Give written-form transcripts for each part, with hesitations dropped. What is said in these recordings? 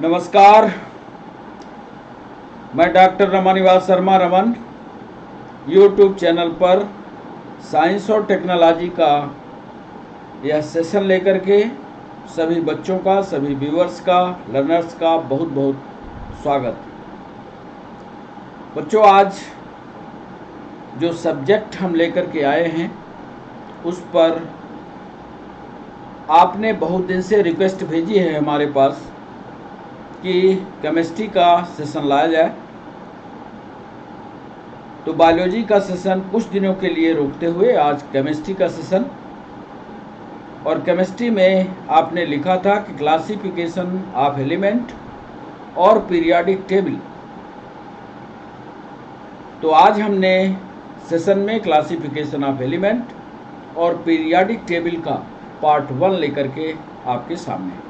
नमस्कार, मैं doctor Ramniwas Sharma Raman YouTube channel पर साइंस और टेक्नोलॉजी का यह सेशन लेकर के सभी बच्चों का, सभी व्यूअर्स का, लर्नर्स का बहुत बहुत स्वागत। बच्चों, आज जो सब्जेक्ट हम लेकर के आए हैं उस पर आपने बहुत दिन से रिक्वेस्ट भेजी है हमारे पास कि केमिस्ट्री का सेशन लाया जाए। तो बायोलॉजी का सेशन कुछ दिनों के लिए रोकते हुए आज केमिस्ट्री का सेशन। और केमिस्ट्री में आपने लिखा था कि क्लासिफिकेशन ऑफ एलिमेंट और पीरियोडिक टेबल। तो आज हमने सेशन में क्लासिफिकेशन ऑफ एलिमेंट और पीरियोडिक टेबल का पार्ट 1 लेकर के आपके सामने।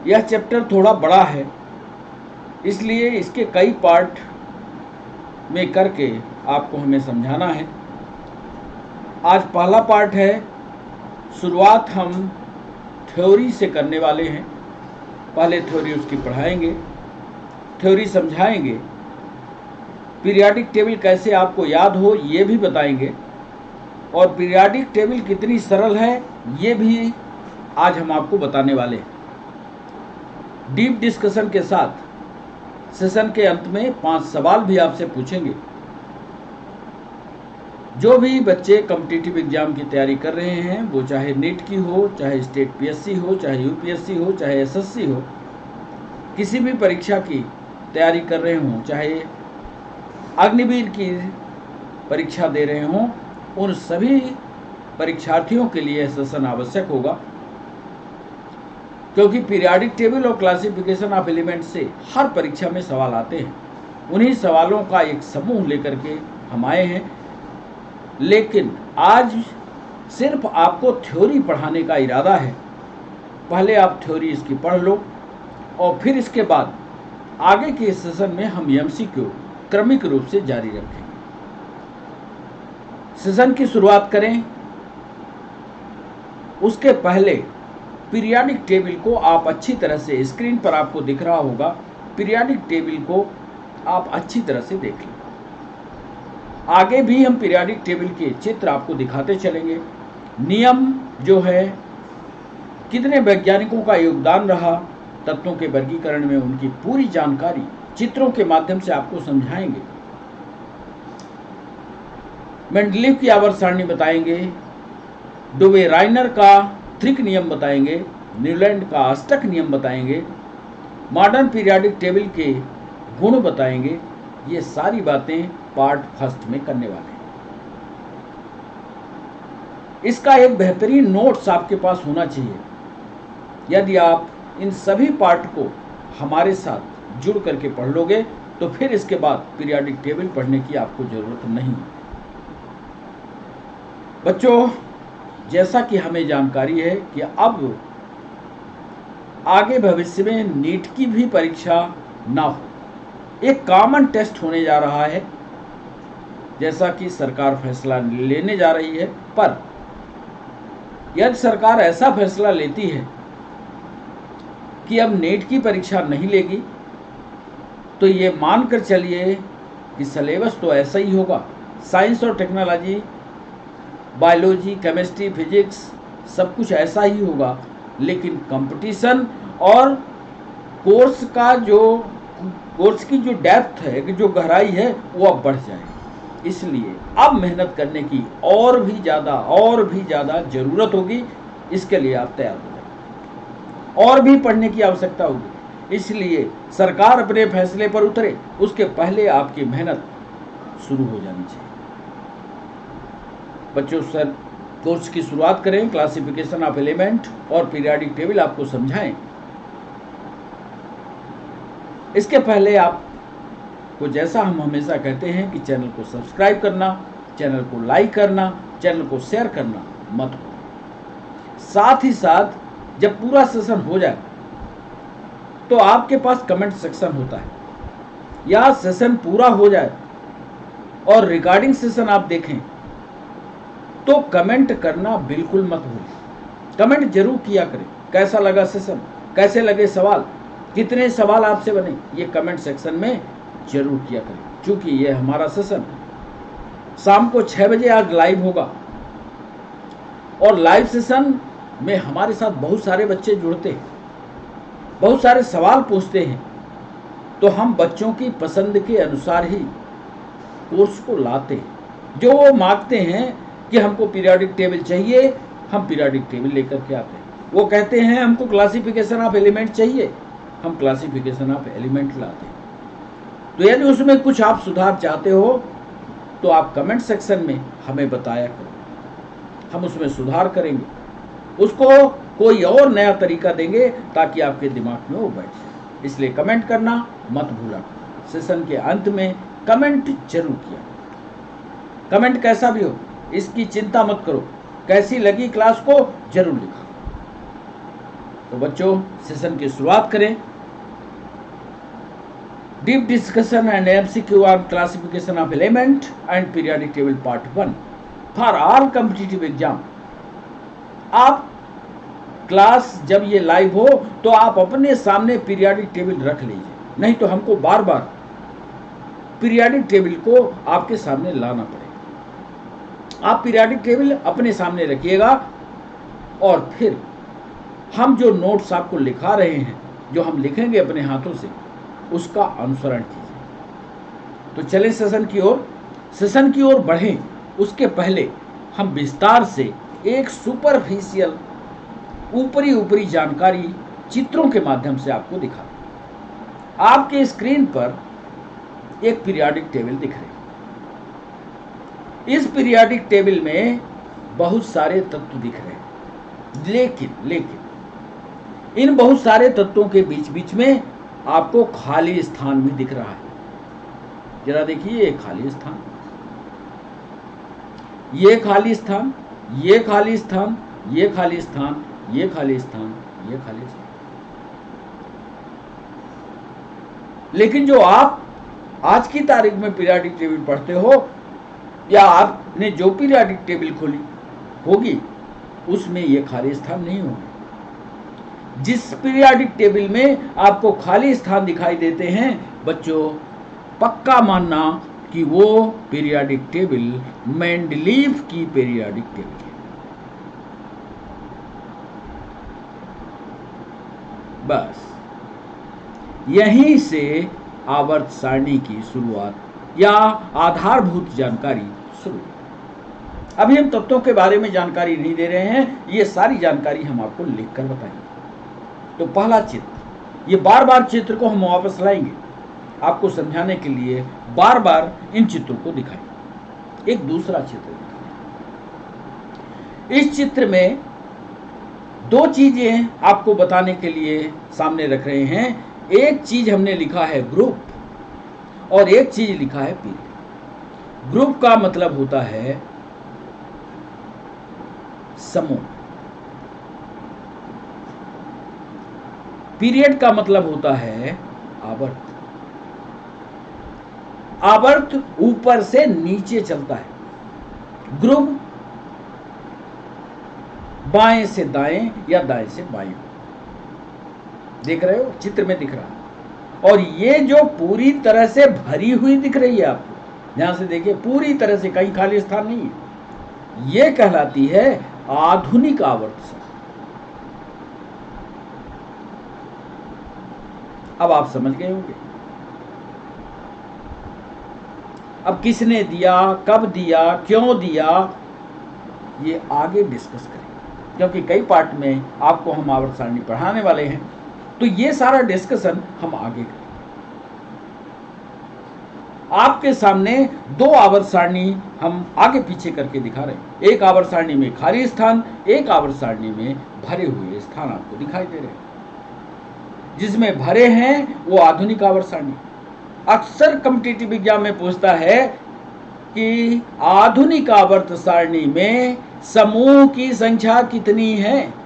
यह चैप्टर थोड़ा बड़ा है, इसलिए इसके कई पार्ट में करके आपको हमें समझाना है। आज पहला पार्ट है, शुरुआत हम थ्योरी से करने वाले हैं। पहले थ्योरी उसकी पढ़ाएंगे, थ्योरी समझाएंगे, पीरियोडिक टेबल कैसे आपको याद हो ये भी बताएंगे, और पीरियोडिक टेबल कितनी सरल है ये भी आज हम आपको बताने वाले हैं। डीप डिस्कशन के साथ सेशन के अंत में 5 सवाल भी आपसे पूछेंगे। जो भी बच्चे कॉम्पिटिटिव एग्जाम की तैयारी कर रहे हैं, वो चाहे नीट की हो, चाहे स्टेट पीएससी हो, चाहे यूपीएससी हो, चाहे एसएससी हो, किसी भी परीक्षा की तैयारी कर रहे हों, चाहे अग्निवीर की परीक्षा दे रहे हों, उन सभी परीक्षार्थियों के लिए सेशन आवश्यक होगा, क्योंकि पीरियोडिक टेबल और क्लासिफिकेशन ऑफ एलिमेंट से हर परीक्षा में सवाल आते हैं। उन्हीं सवालों का एक समूह लेकर के हम आए हैं। लेकिन आज सिर्फ आपको थ्योरी पढ़ाने का इरादा है। पहले आप थ्योरी इसकी पढ़ लो और फिर इसके बाद आगे के सेशन में हम एमसीक्यू क्रमिक रूप से जारी रखेंगे। सेशन की शुरुआत करें उसके पहले पीरियोडिक टेबल को आप अच्छी तरह से, स्क्रीन पर आपको दिख रहा होगा, पीरियोडिक टेबल को आप अच्छी तरह से देख लें। आगे भी हम पीरियोडिक टेबल के चित्र आपको दिखाते चलेंगे। नियम जो है, कितने वैज्ञानिकों का योगदान रहा तत्वों के वर्गीकरण में, उनकी पूरी जानकारी चित्रों के माध्यम से आपको समझाएंगे। मेंडलीव की आवर्त सारणी बताएंगे, डुबे-राइनर का त्रिक नियम बताएंगे, न्यूलैंड का अष्टक नियम बताएंगे, मॉडर्न पीरियोडिक टेबल के गुण बताएंगे। ये सारी बातें पार्ट 1 में करने वाले हैं। इसका एक बेहतरीन नोट्स आपके पास होना चाहिए। यदि आप इन सभी पार्ट को हमारे साथ जुड़ करके पढ़ लोगे तो फिर इसके बाद पीरियोडिक टेबल पढ़ने की आपको जरूरत नहीं। बच्चों, जैसा कि हमें जानकारी है कि अब आगे भविष्य में नीट की भी परीक्षा ना हो, एक कॉमन टेस्ट होने जा रहा है, जैसा कि सरकार फैसला लेने जा रही है। पर यदि सरकार ऐसा फैसला लेती है कि अब नीट की परीक्षा नहीं लेगी, तो ये मानकर चलिए कि सिलेबस तो ऐसा ही होगा। साइंस और टेक्नोलॉजी, बायोलॉजी, केमिस्ट्री, फिजिक्स सब कुछ ऐसा ही होगा, लेकिन कंपटीशन और कोर्स की जो डेप्थ है, जो गहराई है, वो अब बढ़ जाएगी। इसलिए अब मेहनत करने की और भी ज़्यादा ज़रूरत होगी। इसके लिए आप तैयार हो जाए, और भी पढ़ने की आवश्यकता होगी। इसलिए सरकार अपने फैसले पर उतरे उसके पहले आपकी मेहनत शुरू हो जानी चाहिए। बच्चों, सर कोर्स की शुरुआत करें, क्लासिफिकेशन ऑफ एलिमेंट और पीरियोडिक टेबल आपको समझाएं। इसके पहले आपको, जैसा हम हमेशा कहते हैं, कि चैनल को सब्सक्राइब करना, चैनल को लाइक करना, चैनल को शेयर करना मत भूलें। साथ ही साथ जब पूरा सेशन हो जाए तो आपके पास कमेंट सेक्शन होता है, या सेशन पूरा हो जाए और रिकॉर्डिंग सेशन आप देखें तो कमेंट करना बिल्कुल मत भूलें। कमेंट जरूर किया करें, कैसा लगा सेशन, कैसे लगे सवाल, कितने सवाल आपसे बने, ये कमेंट सेक्शन में जरूर किया करें। क्योंकि ये हमारा सेशन शाम को 6 बजे आज लाइव होगा और लाइव सेशन में हमारे साथ बहुत सारे बच्चे जुड़ते हैं, बहुत सारे सवाल पूछते हैं, तो हम बच्चों की पसंद के अनुसार ही कोर्स को लाते हैं। जो वो मांगते हैं कि हमको पीरियोडिक टेबल चाहिए, हम पीरियोडिक टेबल लेकर के आते हैं। वो कहते हैं हमको क्लासिफिकेशन ऑफ एलिमेंट चाहिए, हम क्लासिफिकेशन ऑफ एलिमेंट लाते हैं। तो यदि उसमें कुछ आप सुधार चाहते हो तो आप कमेंट सेक्शन में हमें बताया करो, हम उसमें सुधार करेंगे, उसको कोई और नया तरीका देंगे ताकि आपके दिमाग में वो बैठ जाए। इसलिए कमेंट करना मत भूलना। सेशन के अंत में कमेंट जरूर किया, कमेंट कैसा भी हो इसकी चिंता मत करो, कैसी लगी क्लास को जरूर लिखा। तो बच्चों सेशन की शुरुआत करें। Deep discussion and MCQ on classification of element and periodic table part 1 for all competitive exam. आप क्लास जब ये लाइव हो तो आप अपने सामने पीरियोडिक टेबल रख लीजिए, नहीं तो हमको बार बार पीरियोडिक टेबल को आपके सामने लाना पड़ेगा। आप पीरियोडिक टेबल अपने सामने रखिएगा और फिर हम जो नोट्स आपको लिखा रहे हैं, जो हम लिखेंगे अपने हाथों से, उसका अनुसरण कीजिए। तो चलें सेशन की ओर बढ़ें। उसके पहले हम विस्तार से एक सुपरफिशियल ऊपरी जानकारी चित्रों के माध्यम से आपको दिखा। आपके स्क्रीन पर एक पीरियोडिक टेबल दिख रही है। इस पीरियोडिक टेबल में बहुत सारे तत्व दिख रहे हैं, लेकिन इन बहुत सारे तत्वों के बीच बीच में आपको खाली स्थान भी दिख रहा है। जरा देखिए, ये खाली स्थान, ये खाली स्थान, ये खाली स्थान, ये खाली स्थान, ये खाली स्थान, ये खाली स्थान। लेकिन जो आप आज की तारीख में पीरियोडिक टेबल पढ़ते हो या आपने जो पीरियोडिक टेबल खोली होगी उसमें ये खाली स्थान नहीं होंगे। जिस पीरियोडिक टेबल में आपको खाली स्थान दिखाई देते हैं बच्चों, पक्का मानना कि वो पीरियोडिक टेबल मेंडलीव की पीरियोडिक टेबल है। बस यहीं से आवर्त सारणी की शुरुआत या आधारभूत जानकारी शुरू। अभी हम तत्वों के बारे में जानकारी नहीं दे रहे हैं, ये सारी जानकारी हम आपको लिखकर बताएंगे। तो पहला चित्र, ये बार बार चित्र को हम वापस लाएंगे आपको समझाने के लिए, बार बार इन चित्रों को दिखाएंगे। एक दूसरा चित्र दिखाएंगे। इस चित्र में दो चीजें आपको बताने के लिए सामने रख रहे हैं। एक चीज हमने लिखा है ग्रुप और एक चीज लिखा है पीरियड। ग्रुप का मतलब होता है समूह, पीरियड का मतलब होता है आवर्त। आवर्त ऊपर से नीचे चलता है, ग्रुप बाएं से दाएं या दाएं से बाएं। देख रहे हो, चित्र में दिख रहा है। और ये जो पूरी तरह से भरी हुई दिख रही है आपको, ध्यान से देखिए, पूरी तरह से, कहीं खाली स्थान नहीं है, ये कहलाती है आधुनिक आवर्त सारणी। अब आप समझ गए होंगे। अब किसने दिया, कब दिया, क्यों दिया, ये आगे डिस्कस करेंगे, क्योंकि कई पार्ट में आपको हम आवर्त सारणी पढ़ाने वाले हैं। तो ये सारा डिस्कशन हम आगे करेंगे। आपके सामने दो आवर्त सारणी हम आगे पीछे करके दिखा रहे हैं। एक आवर्त सारणी में खाली स्थान, एक आवर्त सारणी में भरे हुए स्थान आपको दिखाई दे रहे हैं। जिसमें भरे हैं वो आधुनिक आवर्त सारणी। अक्सर कॉम्पिटिटिव एग्जाम में पूछता है कि आधुनिक आवर्त सारणी में समूह की संख्या कितनी है।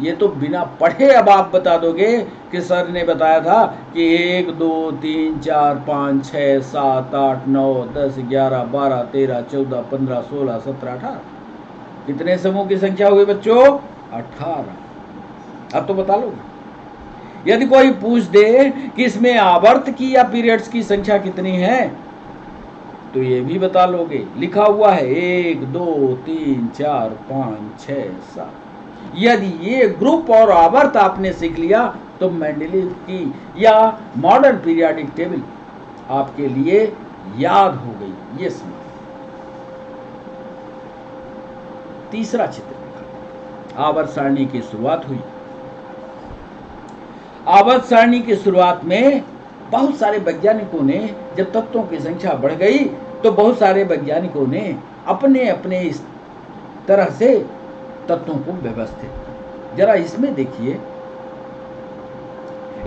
ये तो बिना पढ़े अब आप बता दोगे कि सर ने बताया था कि 1 2 3 4 5 6 7 8 9 10 11 12 13 14 15 16 17 18। कितने समूह की संख्या हुई बच्चों? 18। अब तो बता लोगे। यदि कोई पूछ दे कि इसमें आवर्त की या पीरियड्स की संख्या कितनी है, तो ये भी बता लोगे। लिखा हुआ है 1 2 3 4 5 6 7। यदि ये ग्रुप और आवर्त आपने सीख लिया तो मेंडलीव की या मॉडर्न पीरियोडिक टेबल आपके लिए याद हो गई। ये समझ। तीसरा चित्र, आवर्त सारणी की शुरुआत हुई। आवर्त सारणी की शुरुआत में बहुत सारे वैज्ञानिकों ने, जब तत्वों की संख्या बढ़ गई तो बहुत सारे वैज्ञानिकों ने अपने अपने इस तरह से तत्वों को व्यवस्थित। जरा इसमें देखिए,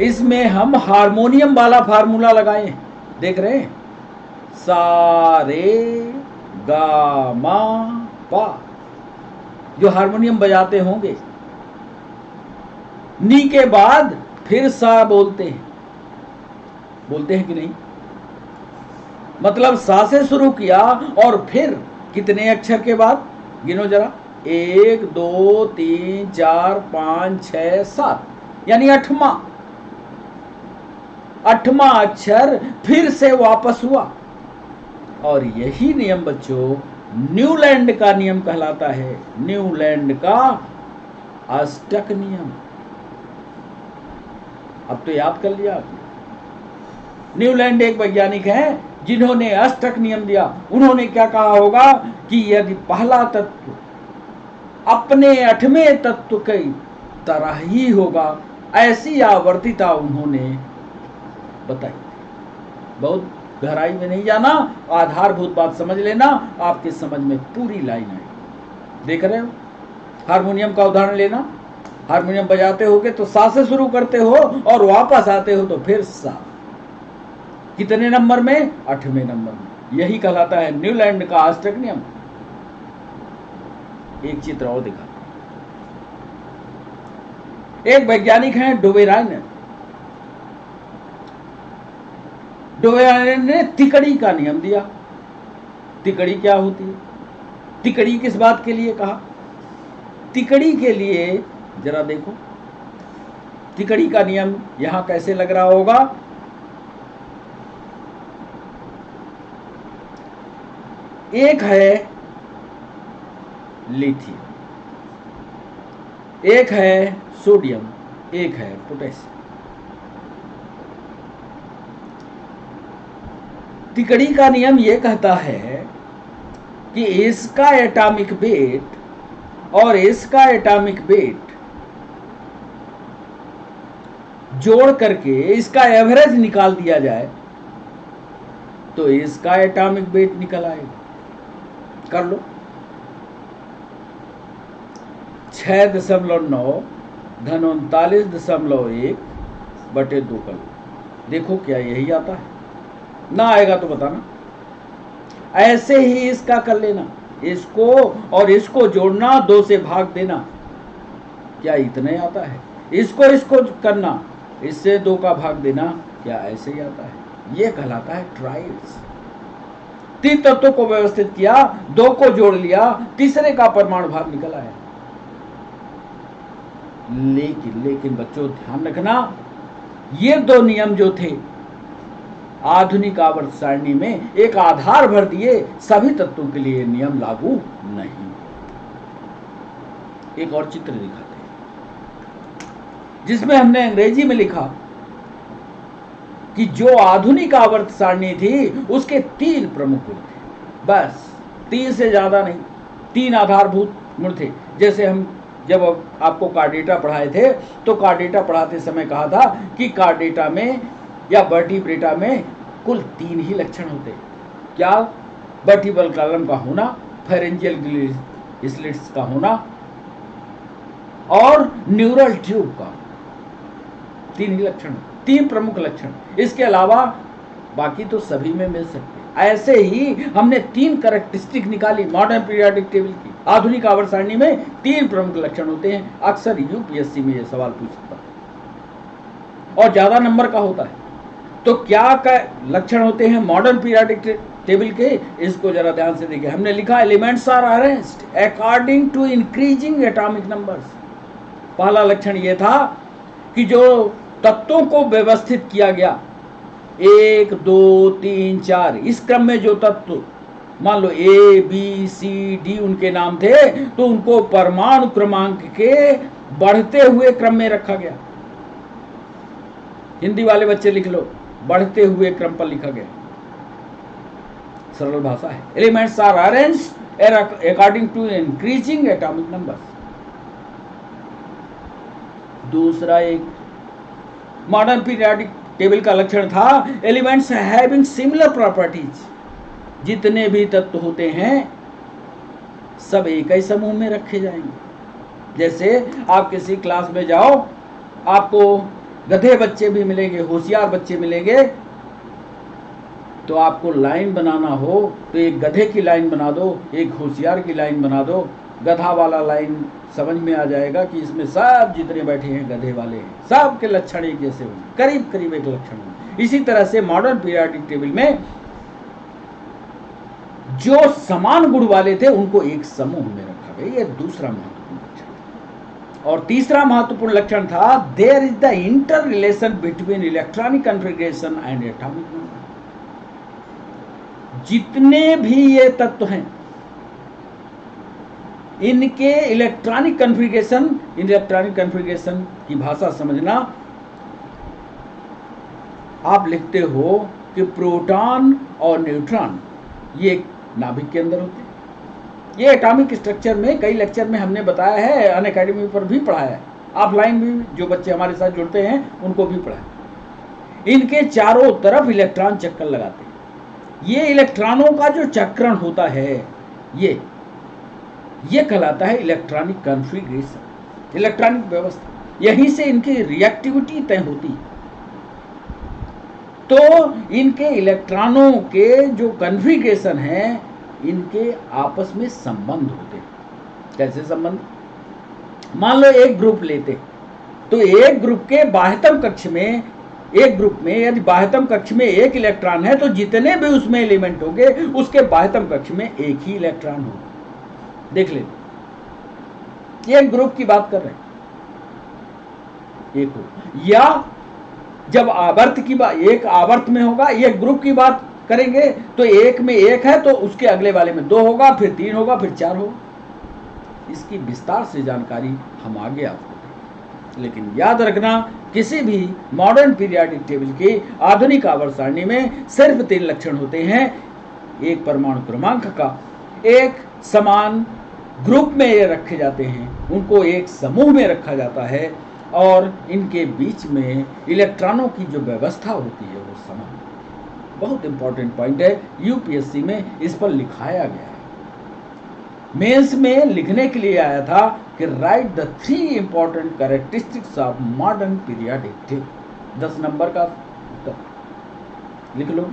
इसमें हम हारमोनियम वाला फार्मूला लगाए, देख रहे हैं, सा रे गा मा पा, जो हारमोनियम बजाते होंगे। नी के बाद फिर सा बोलते हैं कि नहीं? मतलब सा से शुरू किया और फिर कितने अक्षर के बाद, गिनो जरा, 1 2 3 4 5 6 7, यानी 8वां अक्षर फिर से वापस हुआ। और यही नियम बच्चों न्यूलैंड का नियम कहलाता है। न्यूलैंड का अष्टक नियम। अब तो याद कर लिया आपने। न्यूलैंड एक वैज्ञानिक हैं जिन्होंने अष्टक नियम दिया। उन्होंने क्या कहा होगा कि यदि पहला तत्व अपने 8वें तत्व की तरह ही होगा, ऐसी आवर्तिता उन्होंने बताई। बहुत गहराई में नहीं जाना, आधारभूत बात समझ लेना, आपके समझ में पूरी लाइन आएगी। देख रहे हो, हारमोनियम का उदाहरण लेना, हारमोनियम बजाते होगे तो सा से शुरू करते हो और वापस आते हो तो फिर सा। कितने नंबर में? 8वें नंबर में। यही कहलाता है न्यूलैंड का अष्टक नियम। एक चित्र और दिखा। एक वैज्ञानिक हैं डोबेरायनर। डोबेरायनर ने तिकड़ी का नियम दिया। तिकड़ी क्या होती है? तिकड़ी किस बात के लिए कहा? तिकड़ी के लिए जरा देखो, तिकड़ी का नियम यहां कैसे लग रहा होगा। एक है लिथियम, एक है सोडियम, एक है पोटेशियम। तिकड़ी का नियम यह कहता है कि इसका एटॉमिक वेट और इसका एटॉमिक वेट जोड़ करके इसका एवरेज निकाल दिया जाए तो इसका एटॉमिक वेट निकल आएगा। कर लो, 6.9 धन 39.1/2 कर लो। देखो क्या यही आता है? ना आएगा तो बताना। ऐसे ही इसका कर लेना, इसको और इसको जोड़ना, 2 से भाग देना, क्या इतना ही आता है? इसको करना, इससे 2 का भाग देना, क्या ऐसे ही आता है? यह कहलाता है ट्राइड्स। 3 तत्वों को व्यवस्थित किया, 2 को जोड़ लिया, तीसरे का परमाणु भाग निकल आया। लेकिन बच्चों ध्यान रखना, ये 2 नियम जो थे आधुनिक आवर्त सारणी में एक आधार भर दिए, सभी तत्वों के लिए नियम लागू नहीं। एक और चित्र दिखाते हैं जिसमें हमने अंग्रेजी में लिखा कि जो आधुनिक आवर्त सारणी थी उसके 3 प्रमुख गुण थे, बस 3 से ज्यादा नहीं। 3 आधारभूत गुण थे। जैसे हम जब आपको कार्डेटा पढ़ाए थे तो कार्डेटा पढ़ाते समय कहा था कि कार्डेटा में या वर्टिब्रेटा में कुल 3 ही लक्षण होते। क्या? वर्टिब्रल कॉलम का होना, फेरेंजियल स्लिट्स का होना और न्यूरल ट्यूब का। 3 ही लक्षण, 3 प्रमुख लक्षण। इसके अलावा बाकी तो सभी में मिल सकते। ऐसे ही हमने 3 कैरेक्टरिस्टिक निकाली मॉडर्न पीरियोडिक टेबल की। आधुनिक आवर्त सारणी में 3 प्रमुख लक्षण होते हैं। अक्सर यूपीएससी में यह सवाल पूछ सकता है और ज्यादा नंबर का होता है। तो क्या लक्षण होते हैं मॉडर्न पीरियोडिक टेबल के? इसको जरा ध्यान से देखिए। हमने लिखा elements are arranged according to increasing atomic numbers. पहला लक्षण ये था कि जो तत्वों को व्यवस्थित किया गया, 1 2 3 4 इस क्रम में जो तत्व, मान लो ए बी सी डी उनके नाम थे, तो उनको परमाणु क्रमांक के बढ़ते हुए क्रम में रखा गया। हिंदी वाले बच्चे लिख लो, बढ़ते हुए क्रम पर लिखा गया, सरल भाषा है। Elements are arranged according to increasing atomic numbers. दूसरा एक मॉडर्न पीरियोडिक टेबल का लक्षण था, एलिमेंट्स हैविंग सिमिलर प्रॉपर्टीज। जितने भी तत्व होते हैं सब एक ही समूह में रखे जाएंगे। जैसे आप किसी क्लास में जाओ, आपको गधे बच्चे भी मिलेंगे, होशियार बच्चे मिलेंगे, तो आपको लाइन बनाना हो तो एक गधे की लाइन बना दो, एक होशियार की लाइन बना दो। गधा वाला लाइन समझ में आ जाएगा कि इसमें सब जितने बैठे हैं गधे वाले हैं, सब के लक्षण एक जैसे होंगे, करीब करीब एक लक्षण होंगे। इसी तरह से मॉडर्न पीरियोडिक टेबल में जो समान गुण वाले थे उनको एक समूह में रखा गया। यह दूसरा महत्वपूर्ण लक्षण। और तीसरा महत्वपूर्ण लक्षण था, there is the inter relation between electronic configuration and atomic number. जितने भी ये तत्व हैं इनके इलेक्ट्रॉनिक कन्फिगरेशन की भाषा समझना। आप लिखते हो कि प्रोटॉन और न्यूट्रॉन ये नाभिक के अंदर होते हैं। ये एटॉमिक स्ट्रक्चर में कई लेक्चर में हमने बताया है, अनअकैडमी पर भी पढ़ाया है, ऑफलाइन भी जो बच्चे हमारे साथ जुड़ते हैं उनको भी पढ़ाया। इनके चारों तरफ इलेक्ट्रॉन चक्कर लगाते हैं। ये इलेक्ट्रॉनों का जो चक्रण होता है ये कहलाता है इलेक्ट्रॉनिक कॉन्फ़िगरेशन, इलेक्ट्रॉनिक व्यवस्था। यहीं से इनकी रिएक्टिविटी तय होती है। तो इनके इलेक्ट्रॉनों के जो कॉन्फ़िगरेशन है इनके आपस में संबंध होते हैं। कैसे संबंध? मान लो एक ग्रुप लेते, तो एक ग्रुप के बाह्यतम कक्ष में, एक ग्रुप में यदि बाह्यतम कक्ष में एक इलेक्ट्रॉन है तो जितने भी उसमें एलिमेंट होंगे उसके बाह्यतम कक्ष में एक ही इलेक्ट्रॉन होगा। देख ले, एक ग्रुप की बात कर रहे हैं, एक हो। या जब आवर्त की बात, एक आवर्त में होगा, एक ग्रुप की बात करेंगे तो एक में एक है तो उसके अगले वाले में 2 होगा, फिर 3 होगा, फिर 4 होगा। इसकी विस्तार से जानकारी हम आगे आपको देंगे। लेकिन याद रखना, किसी भी मॉडर्न पीरियोडिक टेबल की आधुनिक आवर्त सारणी में सिर्फ 3 लक्षण होते हैं। एक परमाणु क्रमांक का, एक समान ग्रुप में ये रखे जाते हैं, उनको एक समूह में रखा जाता है, और इनके बीच में इलेक्ट्रॉनों की जो व्यवस्था होती है वो समान। बहुत इंपॉर्टेंट पॉइंट है, यूपीएससी में इस पर लिखाया गया है। मेंस में लिखने के लिए आया था कि right the 3 important characteristics of modern periodic table. 10 number का उत्तर लिख लो।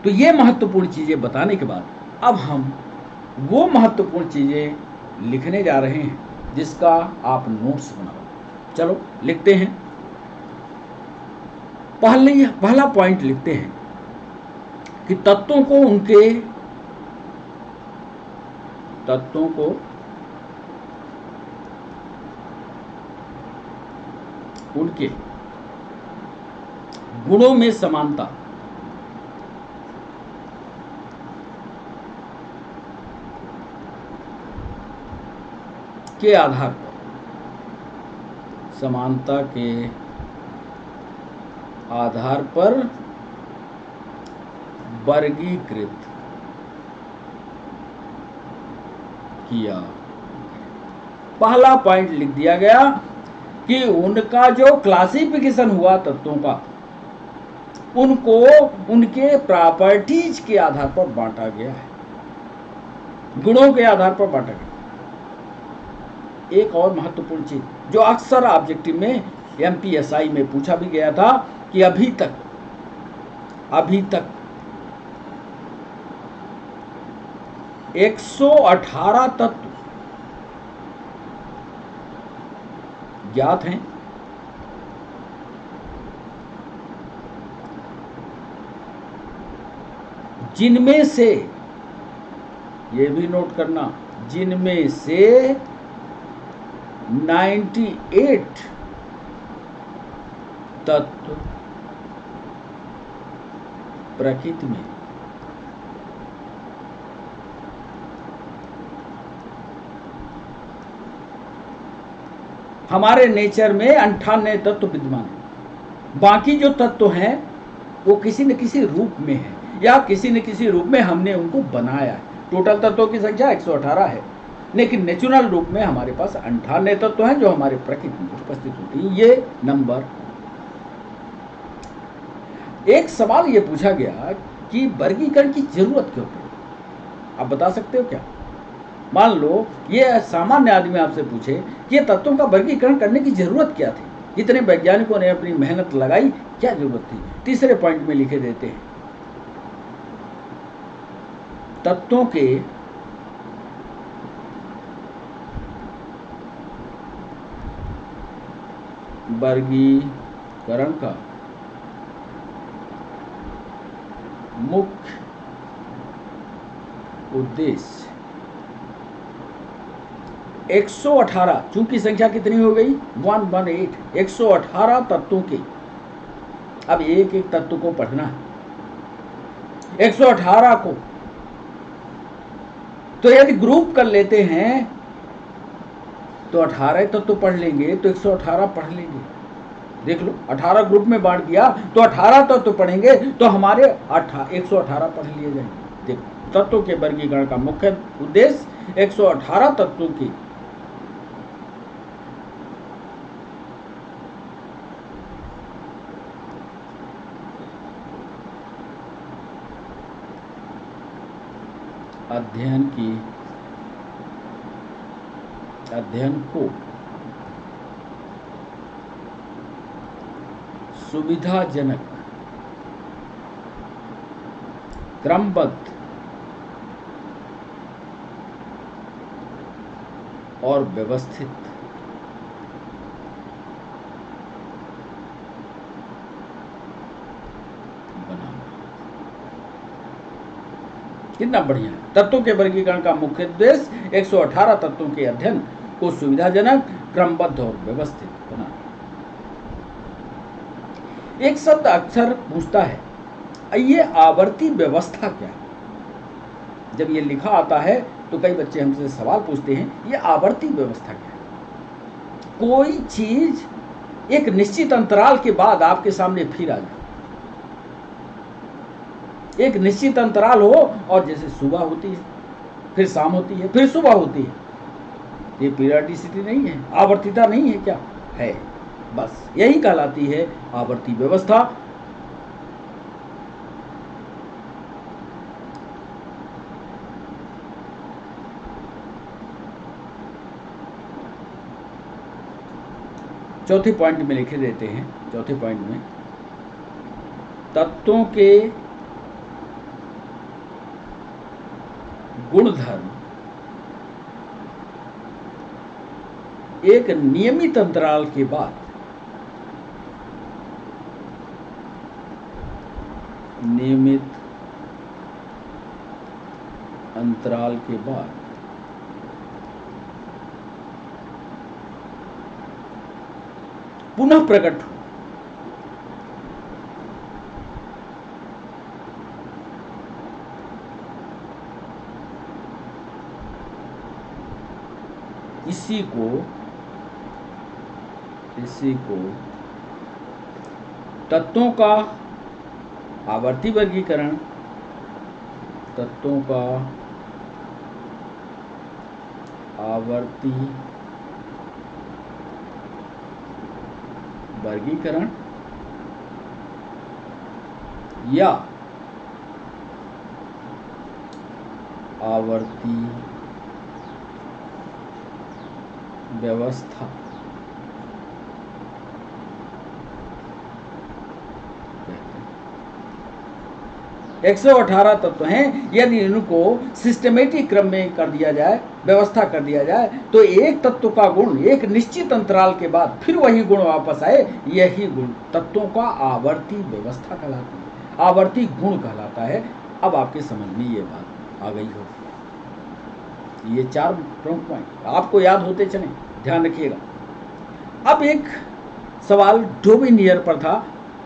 तो ये महत्वपूर्ण चीजें बताने के बाद अब हम वो महत्वपूर्ण चीजें लिखने जा रहे हैं जिसका आप नोट्स बनाओ। चलो लिखते हैं। पहला पॉइंट लिखते हैं कि तत्वों को उनके गुणों में समानता के आधार पर, समानता के आधार पर वर्गीकृत किया। पहला पॉइंट लिख दिया गया कि उनका जो क्लासिफिकेशन हुआ तत्वों का, उनको उनके प्रॉपर्टीज के आधार पर बांटा गया है, गुणों के आधार पर बांटा गया। एक और महत्वपूर्ण चीज जो अक्सर ऑब्जेक्टिव में एमपीएसआई में पूछा भी गया था कि अभी तक 118 तत्व ज्ञात हैं, जिनमें से, ये भी नोट करना, जिनमें से 98 तत्व प्रकृति में हमारे नेचर में 98 तत्व विद्यमान है। बाकी जो तत्व हैं वो किसी न किसी रूप में है या किसी न किसी रूप में हमने उनको बनाया है। टोटल तत्वों की संख्या 118 है, लेकिन नेचुरल रूप में हमारे पास 98 तत्व हैं जो हमारे प्रकृति में उपस्थित होती हैं। ये नंबर। एक सवाल ये पूछा गया कि वर्गीकरण की जरूरत क्यों पड़ी? आप बता सकते हो क्या? मान लो ये सामान्य आदमी आपसे पूछे कि ये तत्वों का वर्गीकरण करने की जरूरत क्या थी, इतने वैज्ञानिकों ने अपनी मेहनत लगाई, क्या जरूरत थी? तीसरे पॉइंट में लिखे देते हैं, तत्वों के वर्गीकरण का मुख्य उद्देश्य 118, चूंकि संख्या कितनी हो गई 118, 118 तत्वों के, अब एक एक तत्व को पढ़ना है 118 को, तो यदि ग्रुप कर लेते हैं तो 18 तत्व पढ़ लेंगे तो 118 पढ़ लेंगे। देख लो 18 ग्रुप में बांट दिया तो 18 तत्व पढ़ेंगे तो हमारे 118 पढ़ लिए जाएंगे। देखो तत्वों के वर्गीकरण का मुख्य उद्देश्य 118 तत्वों की अध्ययन को सुविधाजनक, क्रमबद्ध और व्यवस्थित बनाना। कितना बढ़िया। तत्वों के वर्गीकरण का मुख्य उद्देश्य 118 तत्वों के अध्ययन को सुविधाजनक, क्रमबद्ध और व्यवस्थित बनाना। एक शब्द अक्सर पूछता है ये आवर्ती व्यवस्था क्या है? जब ये लिखा आता है तो कई बच्चे हमसे सवाल पूछते हैं ये आवर्ती व्यवस्था क्या है? कोई चीज एक निश्चित अंतराल के बाद आपके सामने फिर आ जाए, एक निश्चित अंतराल हो और जैसे सुबह होती है फिर शाम होती है फिर सुबह होती है, ये पीरियडिसिटी नहीं है, आवर्तिता नहीं है क्या? है। बस यही कहलाती है आवर्ती व्यवस्था। चौथे पॉइंट में लिखे देते हैं, चौथे पॉइंट में तत्वों के गुणधर्म एक नियमित अंतराल के बाद पुनः प्रकट हो। इसी को तत्वों का आवर्ती वर्गीकरण, तत्वों का आवर्ती वर्गीकरण या आवर्ती व्यवस्था 118 तत्व हैं। यदि इनको सिस्टमेटिक क्रम में कर दिया जाए, व्यवस्था कर दिया जाए, तो एक तत्व का गुण एक निश्चित अंतराल के बाद फिर वही गुण वापस आए, यही गुण तत्वों का आवर्ती व्यवस्था कहलाती है, आवर्ती गुण कहलाता है। अब आपके समझ में ये बात आ गई हो। ये 4 प्रमुख पॉइंट आपको याद होते चले। ध्यान रखिएगा। अब एक सवाल डोवेनियर पर था।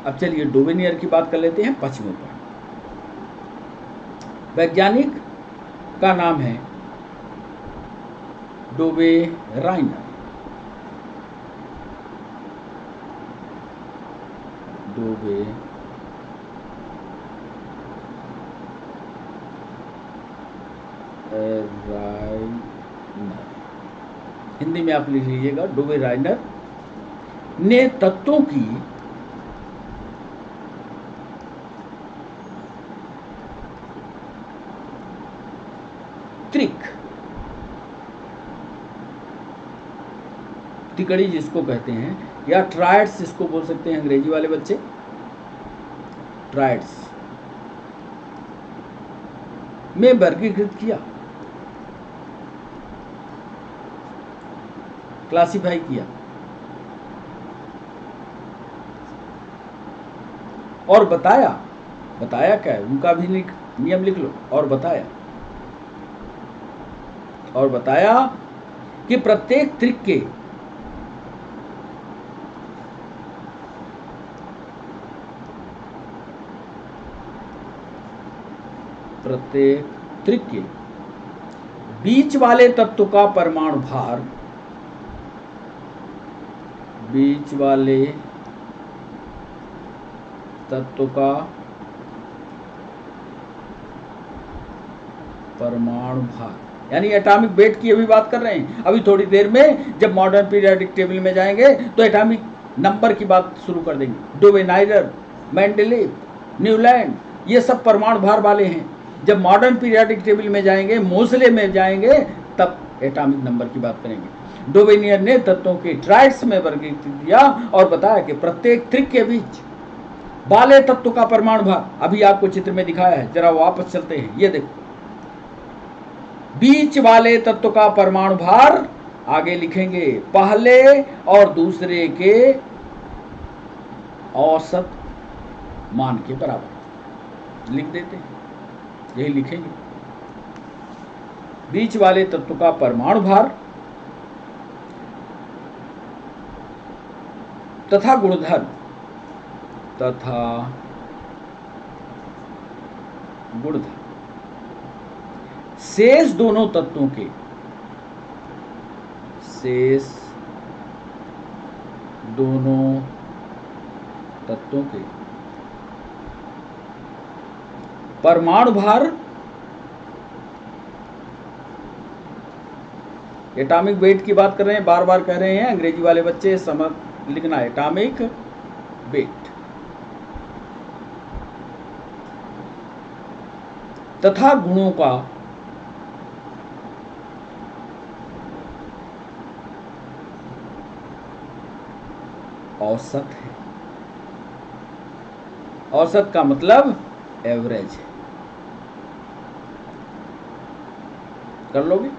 अब चलिए डोवेनियर की बात कर लेते हैं। 5वें पर वैज्ञानिक का नाम है डोवे राइनर। डोवे राइनर, हिंदी में आप लिख लीजिएगा डोवे राइनर ने तत्वों की तिकड़ी जिसको कहते हैं, या ट्रायड्स इसको बोल सकते हैं अंग्रेजी वाले बच्चे, ट्रायड्स में वर्गीकृत किया, क्लासिफाई किया और बताया क्या है उनका भी नियम लिख लो। और बताया कि प्रत्येक त्रिक के बीच वाले तत्व का परमाणु भार यानी एटॉमिक वेट की अभी बात कर रहे हैं। अभी थोड़ी देर में जब मॉडर्न पीरियोडिक टेबल में जाएंगे तो एटॉमिक नंबर की बात शुरू कर देंगे। डोवेनाइरर, मेंडलीव, न्यूलैंड, ये सब परमाणु भार वाले हैं। जब मॉडर्न पीरियोडिक टेबल में जाएंगे, मोसले में जाएंगे, तब एटॉमिक नंबर की बात करेंगे। डोवेनियर ने तत्वों के ट्राइड्स में वर्गीकृत किया और बताया कि प्रत्येक त्रिक के बीच वाले तत्व का परमाणु भार, अभी आपको चित्र में दिखाया है, जरा वापस चलते हैं। ये देखो, बीच वाले तत्व का परमाणु भार आगे लिखेंगे पहले और दूसरे के औसत मान के बराबर लिख देते हैं, यही लिखेंगे। बीच वाले तत्व का परमाणु भार तथा गुणधर्म शेष दोनों तत्वों के परमाणु भार, एटॉमिक वेट की बात कर रहे हैं, बार बार कह रहे हैं अंग्रेजी वाले बच्चे, समझ लिखना है एटॉमिक वेट तथा गुणों का औसत है। औसत का मतलब एवरेज है। कर लोगे?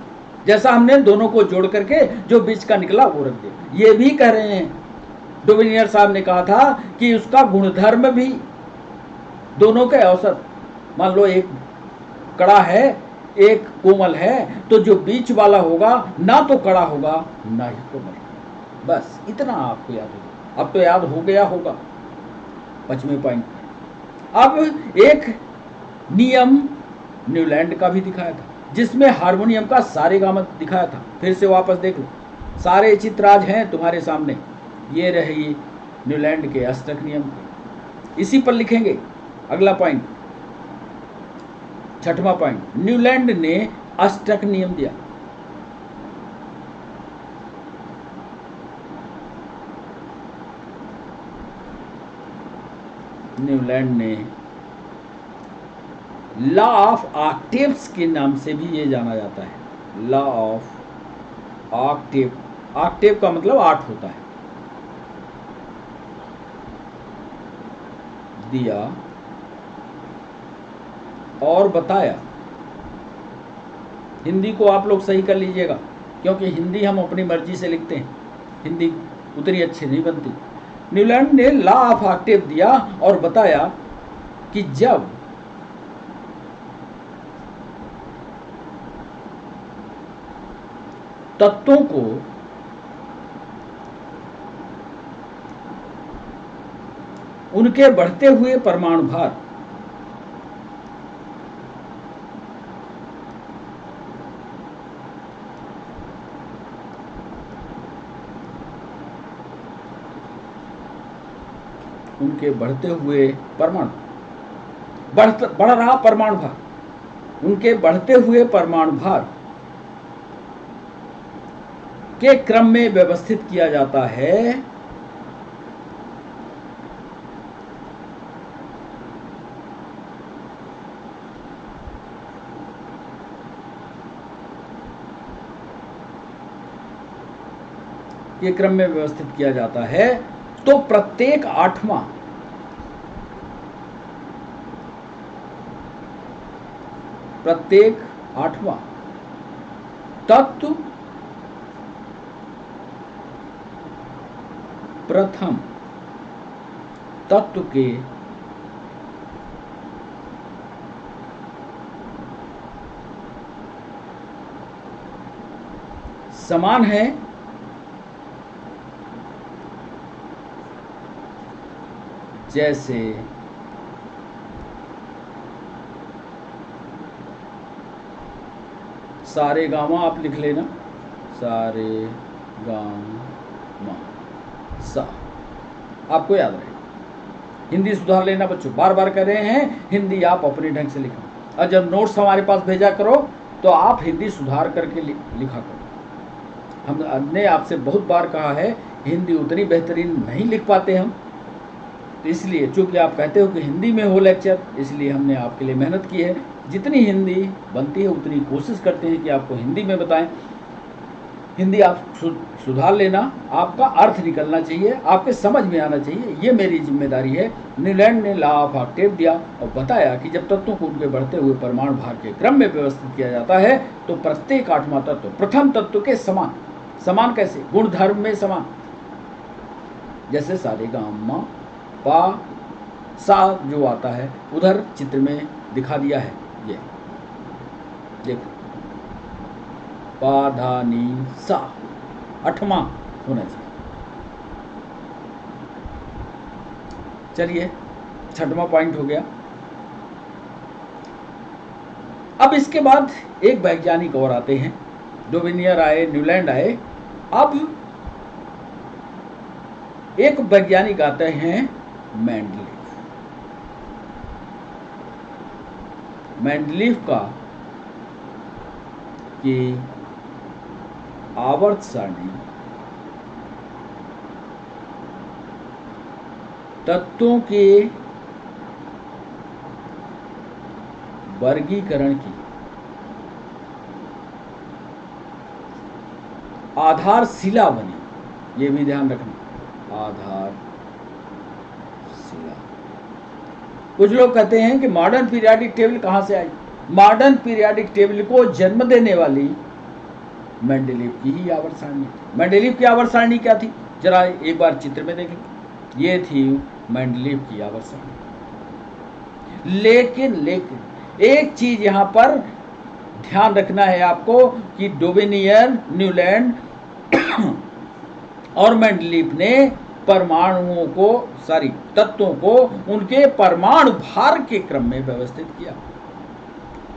जैसा हमने दोनों को जोड़ करके जो बीच का निकला वो रख दे। ये भी कह रहे हैं, डोवेनियर साहब ने कहा था कि उसका गुणधर्म भी दोनों के औसत, मान लो एक कड़ा है एक कोमल है, तो जो बीच वाला होगा ना तो कड़ा होगा ना ही कोमल। बस इतना आपको याद होगा। अब तो याद हो गया होगा 5वें पॉइंट। अब एक नियम न्यूलैंड का भी दिखाया था, जिसमें हार्मोनियम का सारेगामा दिखाया था। फिर से वापस देख लो, सारे चित्र आज हैं तुम्हारे सामने। ये रही न्यूलैंड के अष्टक नियम के, इसी पर लिखेंगे। अगला पॉइंट, 6वां पॉइंट, न्यूलैंड ने अष्टक नियम दिया। न्यूलैंड ने लॉ ऑफ ऑक्टेव्स के नाम से भी ये जाना जाता है। लॉ ऑफ ऑक्टेव, ऑक्टेव का मतलब 8 होता है, दिया और बताया। हिंदी को आप लोग सही कर लीजिएगा, क्योंकि हिंदी हम अपनी मर्जी से लिखते हैं, हिंदी उतनी अच्छी नहीं बनती। न्यूलैंड ने लॉ ऑफ ऑक्टेव दिया और बताया कि जब तत्वों को उनके बढ़ते हुए परमाणु भार उनके बढ़ते हुए बढ़ रहा परमाणु भार, उनके बढ़ते हुए परमाणु भार के क्रम में व्यवस्थित किया जाता है तो प्रत्येक आठवां तत्व प्रथम तत्व के समान है जैसे सारे गामा आप लिख लेना, सारे गामा सा, आपको याद रहे। हिंदी सुधार लेना बच्चों, बार बार कह रहे हैं हिंदी आप अपने ढंग से लिखो, और जब नोट्स हमारे पास भेजा करो तो आप हिंदी सुधार करके लिखा करो। हमने आपसे बहुत बार कहा है हिंदी उतनी बेहतरीन नहीं लिख पाते हम, तो इसलिए चूंकि आप कहते हो कि हिंदी में हो लेक्चर, इसलिए हमने आपके लिए मेहनत की है। जितनी हिंदी बनती है उतनी कोशिश करते हैं कि आपको हिंदी में बताएं। हिंदी आप सुधार लेना, आपका अर्थ निकलना चाहिए, आपके समझ में आना चाहिए, ये मेरी जिम्मेदारी है। न्यूलैंड ने लॉ ऑफ ऑक्टेव दिया और बताया कि जब तत्वों को उनके बढ़ते हुए परमाणु भार के क्रम में व्यवस्थित किया जाता है तो प्रत्येक आठवां तत्व प्रथम तत्व के समान कैसे? गुणधर्म में समान, जैसे सारे गामा पा सा जो आता है उधर चित्र में दिखा दिया है। ये देखो, पा धा नी सा आठवां होना चाहिए। चलिए, छठवां पॉइंट हो गया। अब इसके बाद एक वैज्ञानिक और आते हैं, डोबिनियर आए, न्यूलैंड आए। अब एक वैज्ञानिक आते हैं मेंडलीफ का कि आवर्त सारणी तत्वों के वर्गीकरण की आधारशिला बनी। ये भी ध्यान रखना, आधारशिला। कुछ लोग कहते हैं कि मॉडर्न पीरियोडिक टेबल कहां से आई? मॉडर्न पीरियोडिक टेबल को जन्म देने वाली मेंडलीफ की ही आवर्त सारणी। मेंडलीफ की आवर्त सारणी क्या थी? जरा एक बार चित्र में देखें। ये थी मेंडलीफ की आवर्त सारणी। लेकिन एक चीज यहां पर ध्यान रखना है आपको कि डोबिनियर, न्यूलैंड और मेंडलीफ ने परमाणुओं को, तत्वों को उनके परमाणु भार के क्रम में व्यवस्थित किया,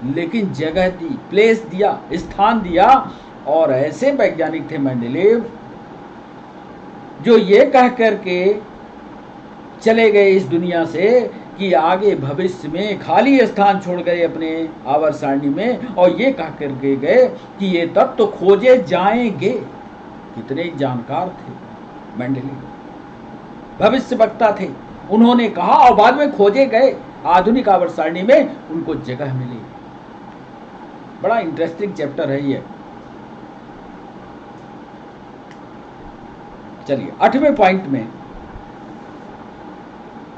लेकिन जगह दी, प्लेस दिया, स्थान दिया। और ऐसे वैज्ञानिक थे मेंडलीफ जो ये कह करके चले गए इस दुनिया से कि आगे भविष्य में खाली स्थान छोड़ गए अपने आवर्त सारणी में, और ये कह करके गए कि ये तत्व खोजे जाएंगे। कितने जानकार थे मेंडलीफ, भविष्य वक्ता थे। उन्होंने कहा और बाद में खोजे गए, आधुनिक आवर्त सारणी में उनको जगह मिली। बड़ा इंटरेस्टिंग चैप्टर है ये। चलिए, 8वें पॉइंट में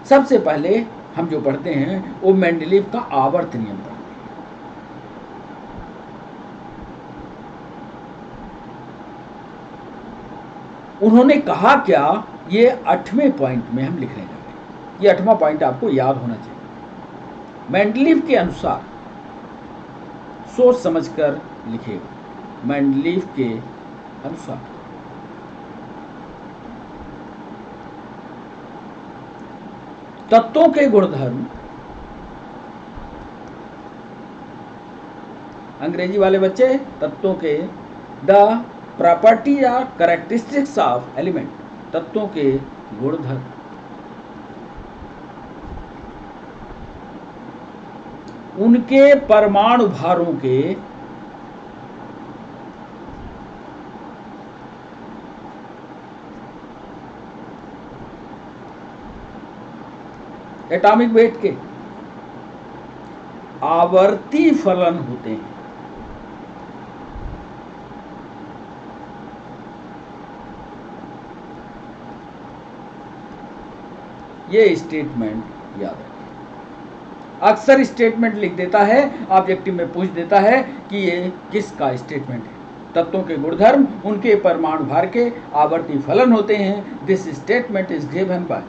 सबसे पहले हम जो पढ़ते हैं वो मेंडलीफ का आवर्त नियम पढ़ते हैं। उन्होंने कहा क्या, ये 8वें पॉइंट में हम लिखने जा रहे हैं। ये 8वां पॉइंट आपको याद होना चाहिए। मेंडलीफ के अनुसार, सोच समझकर लिखेगा, मेंडलीफ के अनुसार तत्वों के गुणधर्म, अंग्रेजी वाले बच्चे, तत्वों के द प्रॉपर्टी या कैरेक्टरिस्टिक्स ऑफ एलिमेंट, तत्वों के गुणधर्म, उनके परमाणु भारों के एटॉमिक वेट के आवर्ती फलन होते हैं। ये स्टेटमेंट याद रखें। अक्सर स्टेटमेंट लिख देता है, ऑब्जेक्टिव में पूछ देता है कि ये किसका स्टेटमेंट है। तत्वों के गुणधर्म उनके परमाणु भार के आवर्ती फलन होते हैं। This statement is given by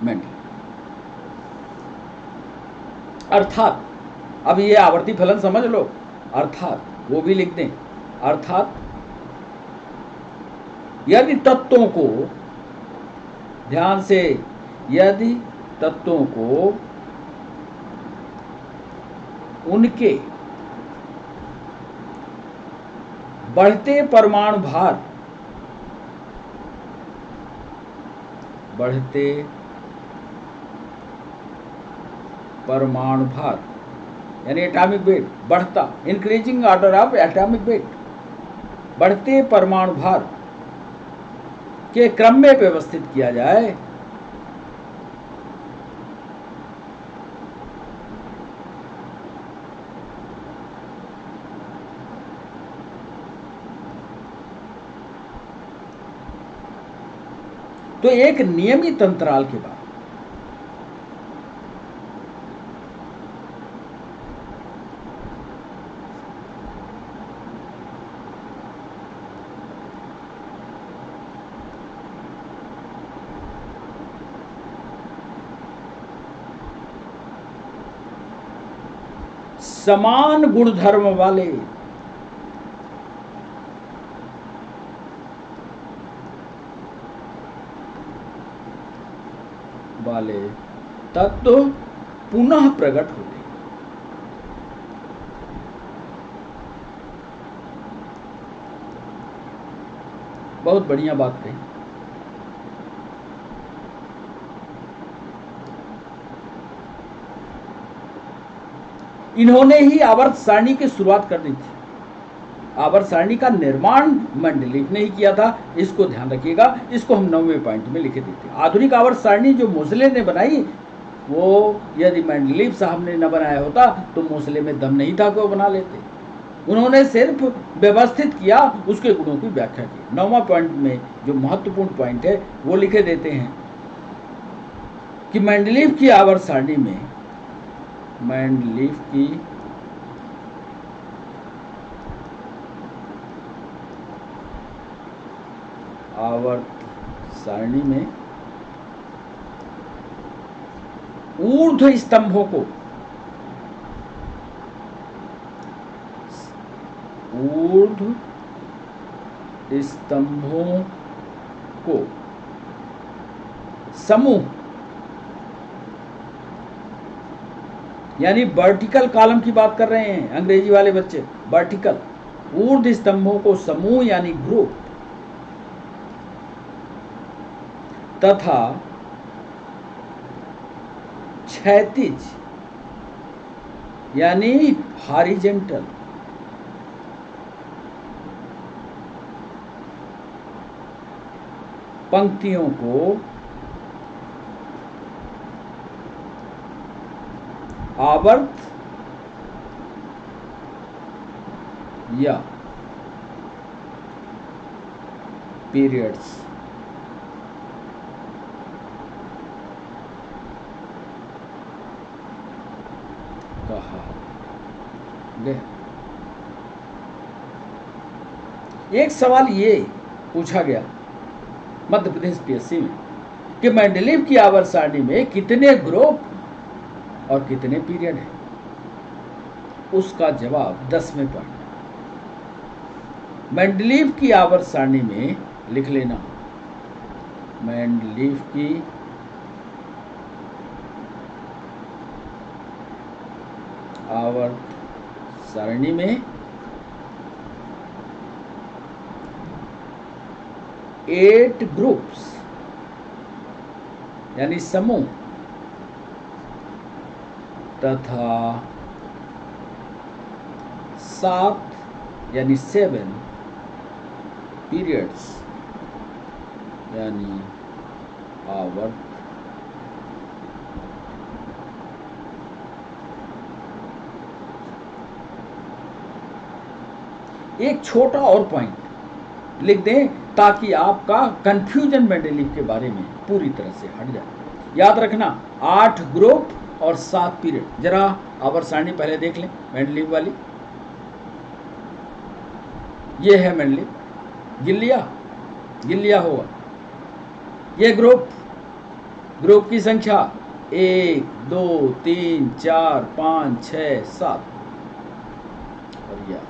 Mendel. अर्थात, अब ये आवर्ती फलन समझ लो, अर्थात वो भी लिख दें, अर्थात यदि तत्वों को, ध्यान से, यदि तत्वों को उनके बढ़ते परमाणु भार, बढ़ते परमाणु भार यानी एटॉमिक वेट, बढ़ता, increasing order of atomic weight, बढ़ते परमाणु भार के क्रम में व्यवस्थित किया जाए तो एक नियमित अंतराल के बाद समान गुणधर्म वाले तत्व पुनः प्रकट होते हैं। बहुत बढ़िया बात कही। इन्होंने ही आवर्त सारणी की शुरुआत कर दी थी। आवर्त सारणी का निर्माण मेंडलीफ ने ही किया था, इसको ध्यान रखिएगा। इसको हम 9वें पॉइंट में लिखे देते हैं। आधुनिक आवर्त सारणी जो मोसले ने बनाई, वो यदि मेंडलीफ साहब ने न बनाया होता तो मोसले में दम नहीं था कि वो बना लेते। उन्होंने सिर्फ व्यवस्थित किया, उसके गुणों की व्याख्या की। 9वां पॉइंट में जो महत्वपूर्ण पॉइंट है वो लिखे देते हैं कि मेंडलीफ की आवर्त सारणी में, मेंडलीफ की आवर्त सारणी में ऊर्ध्व स्तंभों को, ऊर्ध्व स्तंभों को समूह यानी वर्टिकल कॉलम की बात कर रहे हैं अंग्रेजी वाले बच्चे। वर्टिकल, ऊर्ध्व स्तंभों को समूह यानी ग्रुप तथा क्षैतिज यानी हॉरिजॉन्टल पंक्तियों को आवर्त या पीरियड्स कहा गया। एक सवाल ये पूछा गया मध्य प्रदेश पीएससी में कि मेंडलीफ की आवर्त सारणी में कितने ग्रुप और कितने पीरियड है। उसका जवाब 10वें पॉइंट। मेंडलीफ की आवर्त सारणी में लिख लेना, मेंडलीफ की आवर्त सारणी में 8 ग्रुप्स यानी समूह तथा 7 यानी 7 पीरियड्स यानी आवर्त एक छोटा और पॉइंट लिख दें ताकि आपका कंफ्यूजन मेंडलीफ के बारे में पूरी तरह से हट जाए। याद रखना 8 ग्रुप और 7 पीरियड। जरा आवर्त सारणी पहले देख लें मेंडलीफ वाली। ये है मेंडलीफ, गिल्लिया होगा। ये ग्रुप की संख्या 1 2 3 4 5 6 7 और यह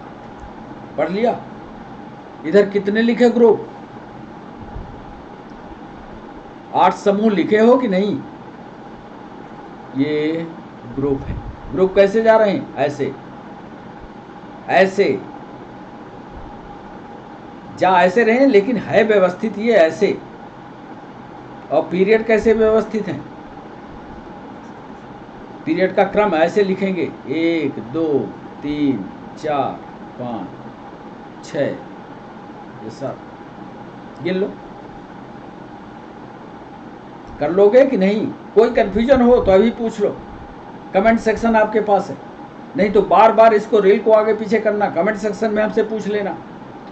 पढ़ लिया। इधर कितने लिखे ग्रुप? 8 समूह लिखे हो कि नहीं? ये ग्रुप है। ग्रुप कैसे जा रहे हैं? ऐसे जा ऐसे रहे, लेकिन है व्यवस्थित ये ऐसे। और पीरियड कैसे व्यवस्थित हैं? पीरियड का क्रम ऐसे लिखेंगे 1 2 3 4 5 6 ये सब गिन लो। कर लोगे कि नहीं? कोई कंफ्यूजन हो तो अभी पूछ लो, कमेंट सेक्शन आपके पास है। नहीं तो बार बार इसको रील को आगे पीछे करना, कमेंट सेक्शन में हमसे पूछ लेना।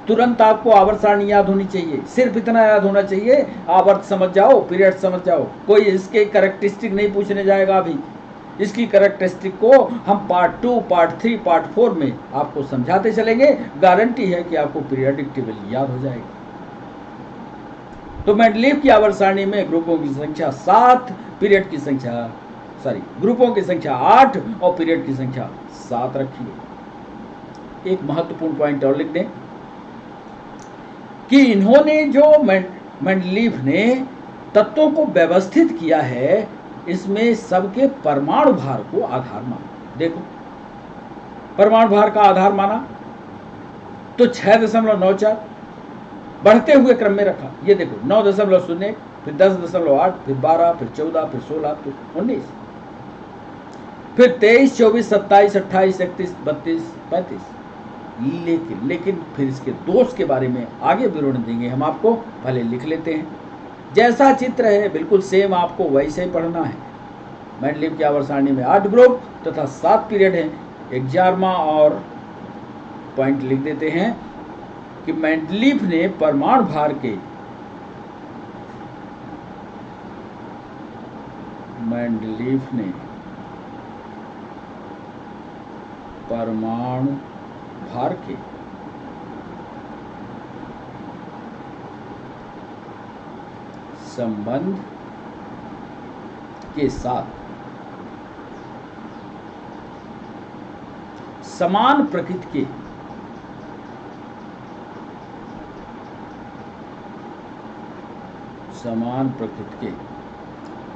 तुरंत आपको आवर्त सारणी याद होनी चाहिए। सिर्फ इतना याद होना चाहिए, आवर्त समझ जाओ, पीरियड समझ जाओ। कोई इसके कैरेक्टरिस्टिक नहीं पूछने जाएगा अभी। इसकी कैरेक्टरिस्टिक को हम पार्ट 2, पार्ट 3, पार्ट 4 में आपको समझाते चलेंगे। गारंटी है कि आपको पीरियोडिक टेबल याद हो जाएगा। तो मेंडलीफ की आवर्त सारणी में ग्रुपों की संख्या 7, पीरियड की संख्या ग्रुपों की संख्या 8 और पीरियड की संख्या 7 रखिए। एक महत्वपूर्ण पॉइंट और लिख दें कि इन्होंने जो मेंडलीफ ने तत्वों को व्यवस्थित किया है, इसमें सबके परमाणु भार को आधार माना। देखो परमाणु भार का आधार माना तो 6.94 बढ़ते हुए क्रम में रखा। ये देखो 9.01, फिर 10.8, फिर 12, फिर 14, फिर 16, फिर 19, फिर 23, 24, 27, 28, 31, 32, 35। लेकिन फिर इसके दोष के बारे में आगे विवरण देंगे हम आपको, पहले लिख लेते हैं। जैसा चित्र है बिल्कुल सेम आपको वैसे ही पढ़ना है। मेंडलीफ की आवर्त सारणी में 8 ग्रुप तथा 7 पीरियड हैं। 11वां और पॉइंट लिख देते हैं कि मेंडलीफ ने परमाणु भार के संबंध के साथ समान प्रकृति के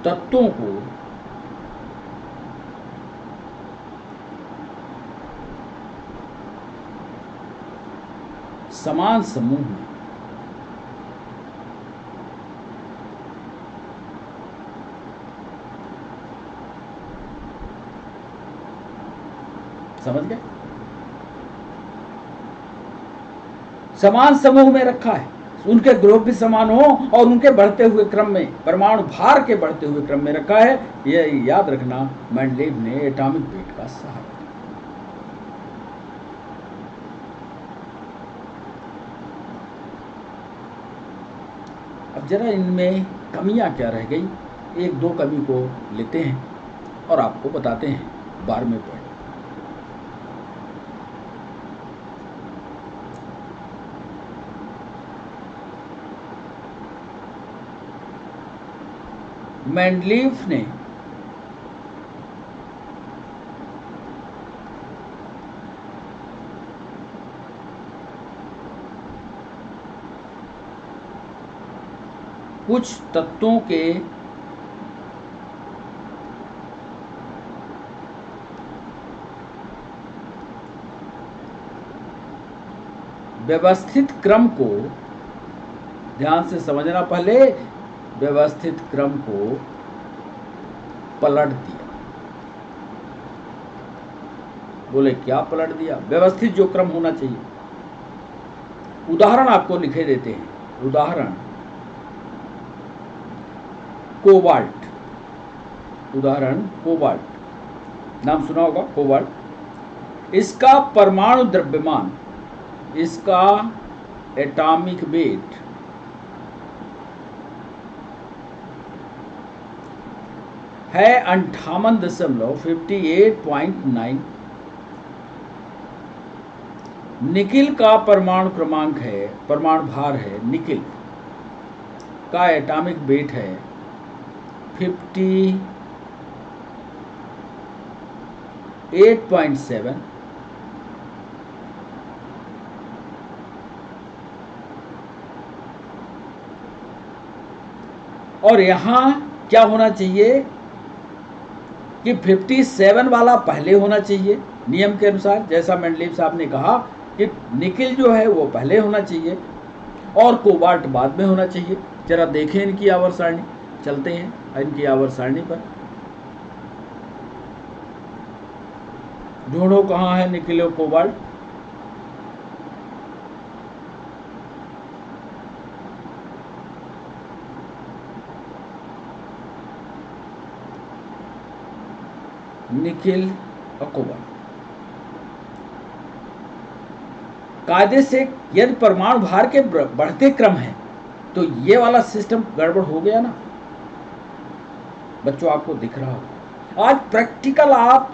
तत्वों को समान समूह में समझ गए? समान समूह में रखा है, उनके ग्रुप भी समान हो और उनके बढ़ते हुए क्रम में, परमाणु भार के बढ़ते हुए क्रम में रखा है। यह याद रखना मेंडलीफ ने एटॉमिक वेट का सहारा। अब जरा इनमें कमियां क्या रह गई, 1-2 कमी को लेते हैं और आपको बताते हैं 12वें पॉइंट। मेंडलीफ ने कुछ तत्वों के व्यवस्थित क्रम को, ध्यान से समझना, पहले व्यवस्थित क्रम को पलट दिया। बोले क्या पलट दिया? व्यवस्थित जो क्रम होना चाहिए। उदाहरण आपको लिखे देते हैं। उदाहरण कोबाल्ट, उदाहरण कोबाल्ट, नाम सुना होगा कोबाल्ट। इसका परमाणु द्रव्यमान, इसका एटॉमिक वेट है 58.9। निकिल का परमाणु क्रमांक है, परमाणु भार है, निकिल का एटॉमिक वेट है 58.7। और यहां क्या होना चाहिए कि 57 वाला पहले होना चाहिए नियम के अनुसार, जैसा मेंडलीव साहब ने कहा कि निकिल जो है वो पहले होना चाहिए और कोबाल्ट बाद में होना चाहिए। जरा देखें इनकी आवर्त सारणी, चलते हैं इनकी आवर्त सारणी पर। ढूंढो कहाँ है निकिल और कोबाल्ट। निकिल और कोबाल्ट कायदे से यदि परमाणु भार के बढ़ते क्रम है तो ये वाला सिस्टम गड़बड़ हो गया ना बच्चों, आपको दिख रहा हो। आज प्रैक्टिकल आप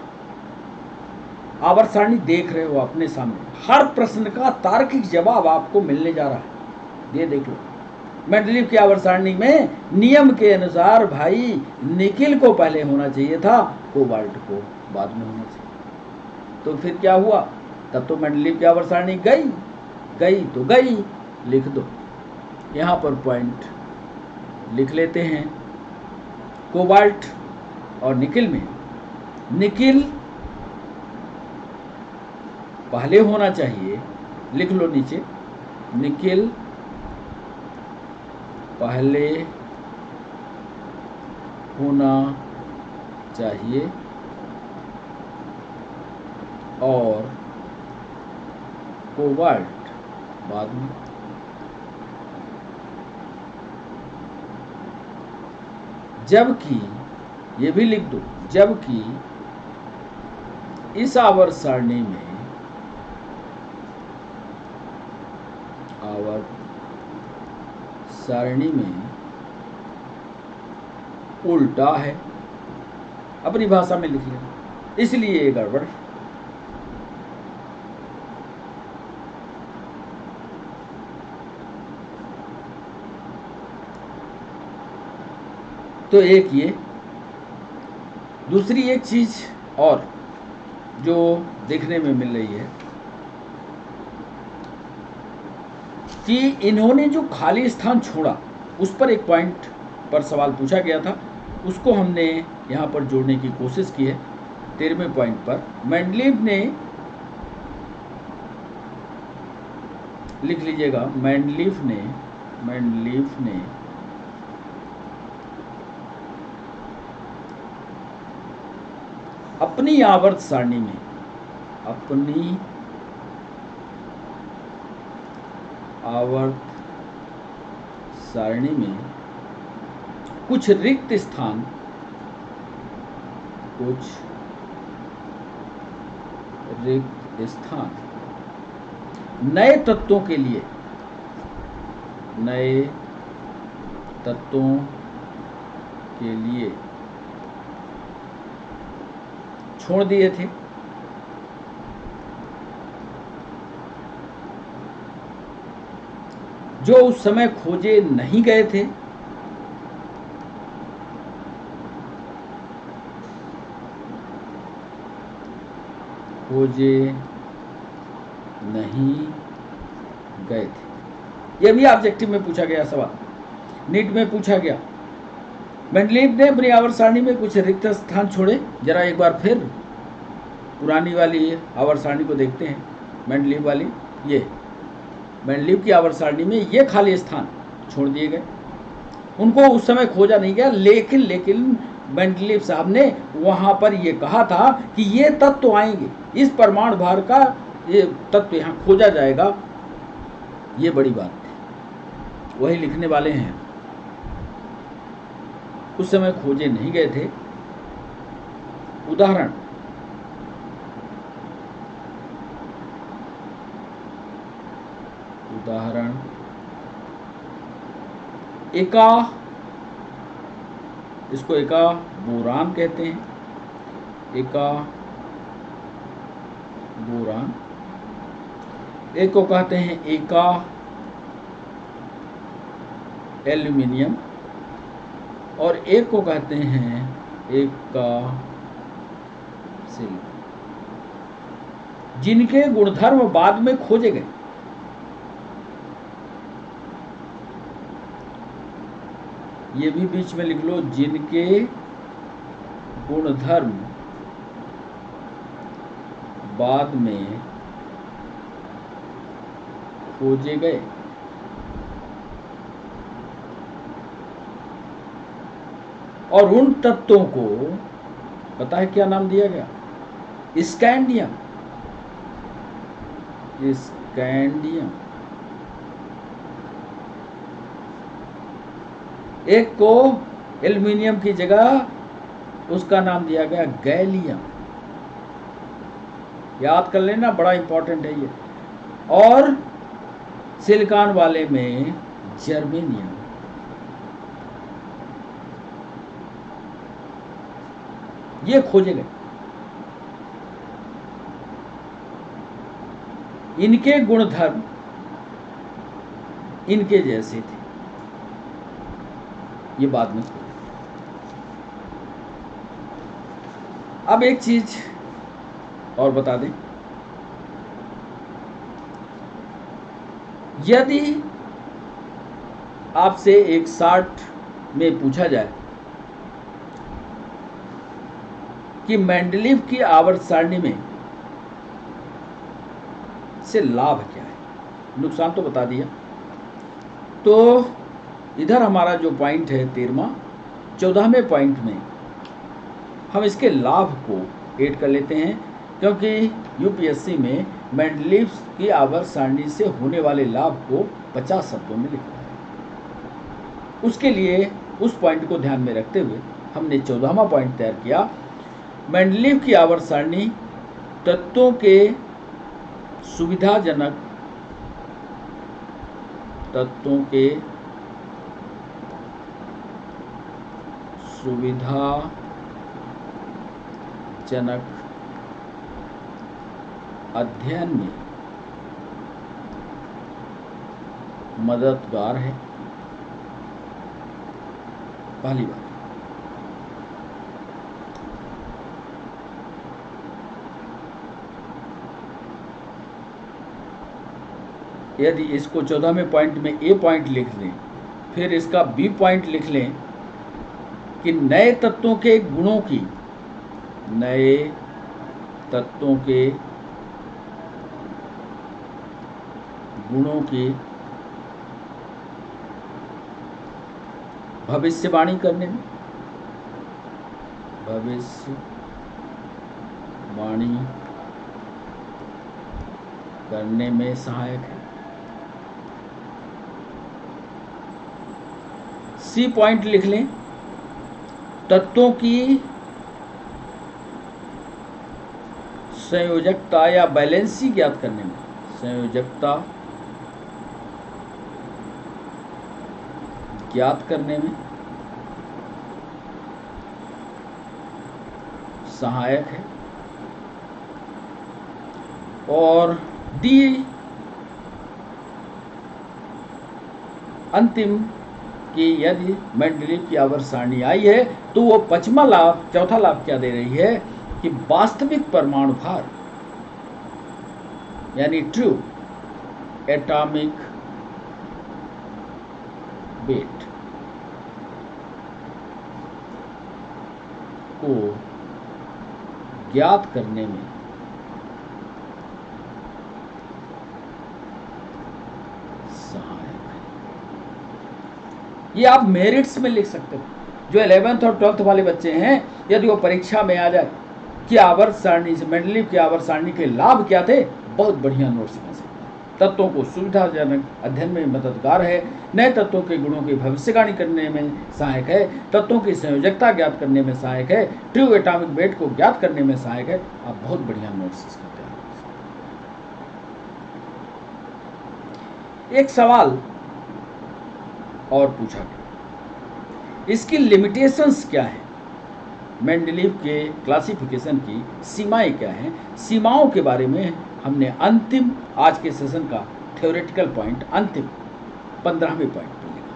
आवर्त सारणी देख रहे हो अपने सामने, हर प्रश्न का तार्किक जवाब आपको मिलने जा रहा है। ये देख लो, मेंडलीव की आवर्त सारणी में नियम के अनुसार भाई निकिल को पहले होना चाहिए था, कोबाल्ट को बाद में होना चाहिए। तो फिर क्या हुआ? तब तो मेंडलीव की आवर्त सारणी गई तो गई। लिख दो, यहाँ पर पॉइंट लिख लेते हैं। कोबाल्ट और निकिल में निकिल पहले होना चाहिए, लिख लो नीचे, निकिल पहले होना चाहिए और कोबाल्ट बाद में। जबकि ये भी लिख दो, जबकि इस आवर्त सारणी में उल्टा है। अपनी भाषा में लिख लेना, इसलिए ये गड़बड़। तो एक ये, दूसरी एक चीज और जो देखने में मिल रही है कि इन्होंने जो खाली स्थान छोड़ा उस पर एक पॉइंट पर सवाल पूछा गया था, उसको हमने यहाँ पर जोड़ने की कोशिश की है। 13वें पॉइंट पर मेंडलीव ने, लिख लीजिएगा, मेंडलीव ने अपनी आवर्त सारणी में कुछ रिक्त स्थान नए तत्वों के लिए छोड़ दिए थे। जो उस समय खोजे नहीं गए थे। ये भी ऑब्जेक्टिव में पूछा गया सवाल। नीट में पूछा गया। मेंडलीव ने अपनी आवर्त सारणी में कुछ रिक्त स्थान छोड़े। जरा एक बार फिर पुरानी वाली आवर्त सारणी को देखते हैं, मेंडलीव वाली। ये मेंडलीव की आवर्त सारणी में ये खाली स्थान छोड़ दिए गए। उनको उस समय खोजा नहीं गया, लेकिन मेंडलीव साहब ने वहां पर ये कहा था कि ये तत्व आएंगे, इस परमाणु भार का ये तत्व यहाँ खोजा जाएगा। ये बड़ी बात थी, वही लिखने वाले हैं। उस समय खोजे नहीं गए थे। उदाहरण, एका, इसको एका बोरान कहते हैं, एका बोरान। एक को कहते हैं एका एल्यूमिनियम, और एक को कहते हैं एका सिल्वर, जिनके गुणधर्म बाद में खोजे गए। ये भी बीच में लिख लो, जिनके गुणधर्म बाद में खोजे गए। और उन तत्वों को पता है क्या नाम दिया गया? स्कैंडियम। स्कैंडियम। एक को एल्युमिनियम की जगह उसका नाम दिया गया गैलियम। याद कर लेना, बड़ा इंपॉर्टेंट है ये। और सिलिकॉन वाले में जर्मेनियम। ये खोजे गए। इनके गुणधर्म इनके जैसे थे, ये बाद में। अब एक चीज और बता दें, यदि आपसे 160 में पूछा जाए कि मेंडलीव की आवर्त सारणी में से लाभ क्या है, नुकसान तो बता दिया, तो इधर हमारा जो पॉइंट है 13वां, 14वें पॉइंट में हम इसके लाभ को ऐड कर लेते हैं, क्योंकि यूपीएससी में मेंडलीव की आवर्त सारणी से होने वाले लाभ को 50 शब्दों में लिखा है। उसके लिए उस पॉइंट को ध्यान में रखते हुए हमने 14वां पॉइंट तैयार किया। मेंडलीव की आवर्त सारणी तत्वों के सुविधाजनक अध्ययन में मददगार है। पहली बात। यदि इसको 14वें पॉइंट में ए पॉइंट लिख लें, फिर इसका बी पॉइंट लिख लें कि नए तत्वों के गुणों की भविष्यवाणी करने में सहायक है। सी पॉइंट लिख लें, तत्वों की संयोजकता या बैलेंसी ज्ञात करने में सहायक है। और डी अंतिम कि यदि मेंडलीव की आवर्त सारणी आई है तो वो चौथा लाभ क्या दे रही है कि वास्तविक परमाणु भार यानी ट्रू एटॉमिक वेट को ज्ञात करने में सहायक है। ये आप मेरिट्स में लिख सकते हो। जो 11th और 12th वाले बच्चे हैं, यदि वो परीक्षा में आ जाए कि आवर्त सारणी से, मेंडलीव की आवर्त सारणी के लाभ क्या थे, बहुत बढ़िया नोट्स बना सकते हैं। तत्वों को सुविधाजनक अध्ययन में मददगार है, नए तत्वों के गुणों की भविष्यवाणी करने में सहायक है, तत्वों की संयोजकता ज्ञात करने में सहायक है, ट्रू एटॉमिक वेट को ज्ञात करने में सहायक है। आप बहुत बढ़िया नोट्स इसका तैयार कर सकते हैं। एक सवाल और पूछा गया, इसकी लिमिटेशंस क्या है? मेंडलीव के क्लासिफिकेशन की सीमाएं क्या हैं? सीमाओं के बारे में हमने अंतिम आज के सेशन का थ्योरेटिकल पॉइंट, अंतिम 15वें पॉइंट पर लिखा।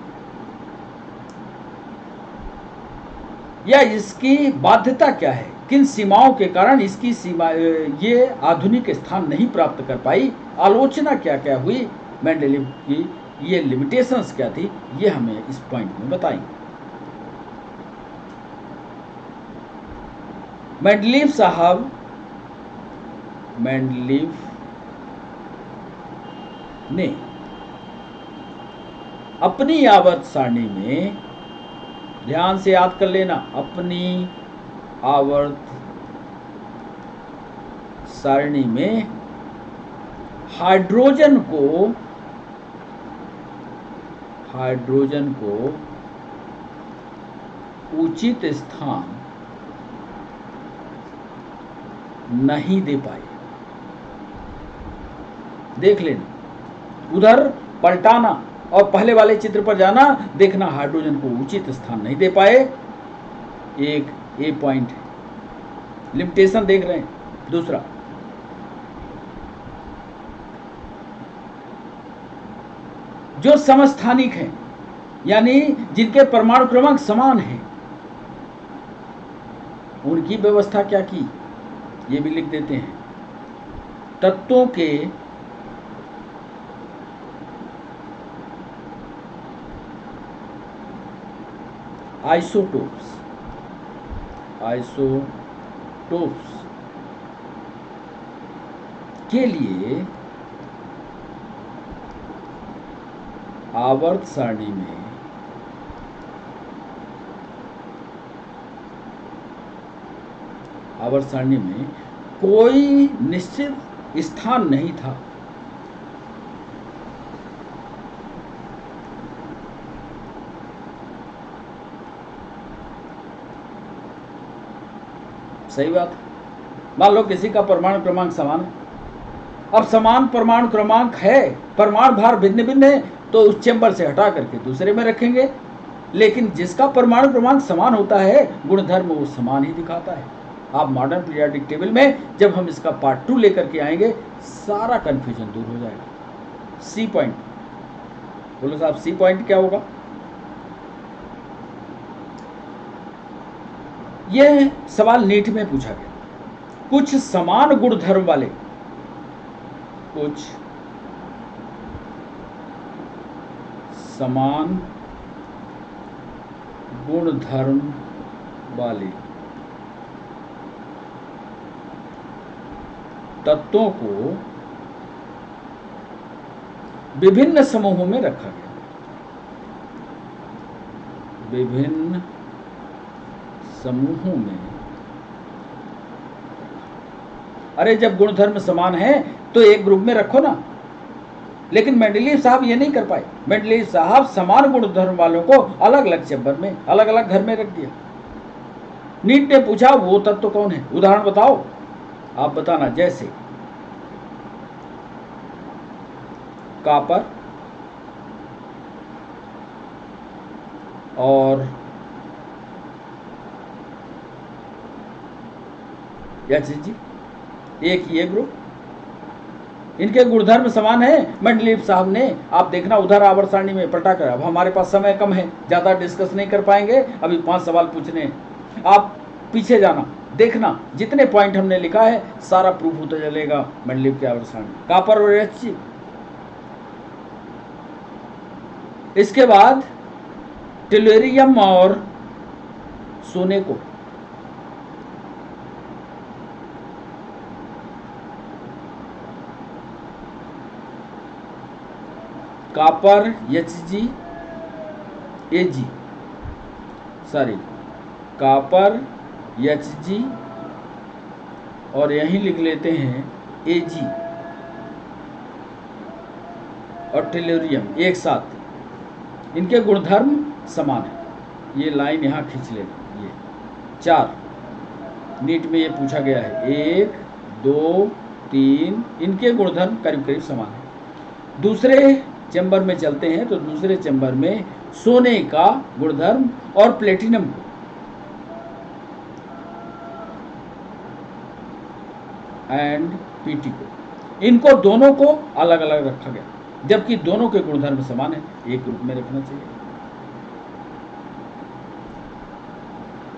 या इसकी बाध्यता क्या है? किन सीमाओं के कारण इसकी सीमा ये आधुनिक स्थान नहीं प्राप्त कर पाई? आलोचना क्या क्या हुई मेंडलीव की? ये लिमिटेशंस क्या थी? ये हमें इस पॉइंट में बताएंगे। मेंडलीव ने अपनी आवर्त सारणी में, ध्यान से याद कर लेना, अपनी आवर्त सारणी में हाइड्रोजन को उचित स्थान नहीं दे पाए। देख लेना, उधर पलटाना और पहले वाले चित्र पर जाना, देखना हाइड्रोजन को उचित स्थान नहीं दे पाए। एक ए पॉइंट है, लिमिटेशन देख रहे हैं। दूसरा, जो समस्थानिक हैं, यानी जिनके परमाणु क्रमांक समान हैं, उनकी व्यवस्था क्या की, ये भी लिख देते हैं। तत्वों के आइसोटोप्स के लिए आवर्त सारणी में कोई निश्चित स्थान नहीं था। सही बात। मान लो किसी का परमाणु क्रमांक समान है, अब समान परमाणु क्रमांक है, परमाणु भार भिन्न भिन्न है, तो उस चेंबर से हटा करके दूसरे में रखेंगे। लेकिन जिसका परमाणु क्रमांक समान होता है, गुणधर्म वो समान ही दिखाता है। आप मॉडर्न पीरियोडिक टेबल में जब हम इसका पार्ट 2 लेकर के आएंगे, सारा कंफ्यूजन दूर हो जाएगा। सी पॉइंट बोलो साहब, सी पॉइंट क्या होगा? यह सवाल नीट में पूछा गया। कुछ समान गुणधर्म वाले तत्वों को विभिन्न समूहों में रखा गया। विभिन्न समूहों में, अरे जब गुणधर्म समान है तो एक ग्रुप में रखो ना। लेकिन मेंडलीव साहब ये नहीं कर पाए। मेंडलीव साहब समान गुणधर्म वालों को अलग अलग चेंबर में, अलग अलग घर में रख दिया। नीट ने पूछा वो तत्व कौन है, उदाहरण बताओ। आप बताना, जैसे कॉपर और HG, एक ये ग्रुप, इनके गुणधर्म समान है। मेंडलीव साहब ने, आप देखना उधर आवर्त सारणी में पलटा कर। अब हमारे पास समय कम है, ज़्यादा डिस्कस नहीं कर पाएंगे, अभी 5 सवाल पूछने हैं। आप पीछे जाना, देखना जितने पॉइंट हमने लिखा है सारा प्रूफ होता चलेगा मेंडलीव की आवर्त सारणी। कॉपर और HG। इसके बाद टेलुरियम और सोने को copper Hg Ag, sorry copper Hg और यहीं लिख लेते हैं Ag और टेल्यूरियम एक साथ, इनके गुणधर्म समान है। ये लाइन यहाँ खींच ले, ये 4 नीट में ये पूछा गया है, 1 2 3, इनके गुणधर्म करीब करीब समान है। दूसरे चैम्बर में चलते हैं तो दूसरे चैम्बर में सोने का गुणधर्म और प्लेटिनम को एंड Pt को, इनको दोनों को अलग अलग रखा गया, जबकि दोनों के गुणधर्म समान है, एक ग्रुप में रखना चाहिए।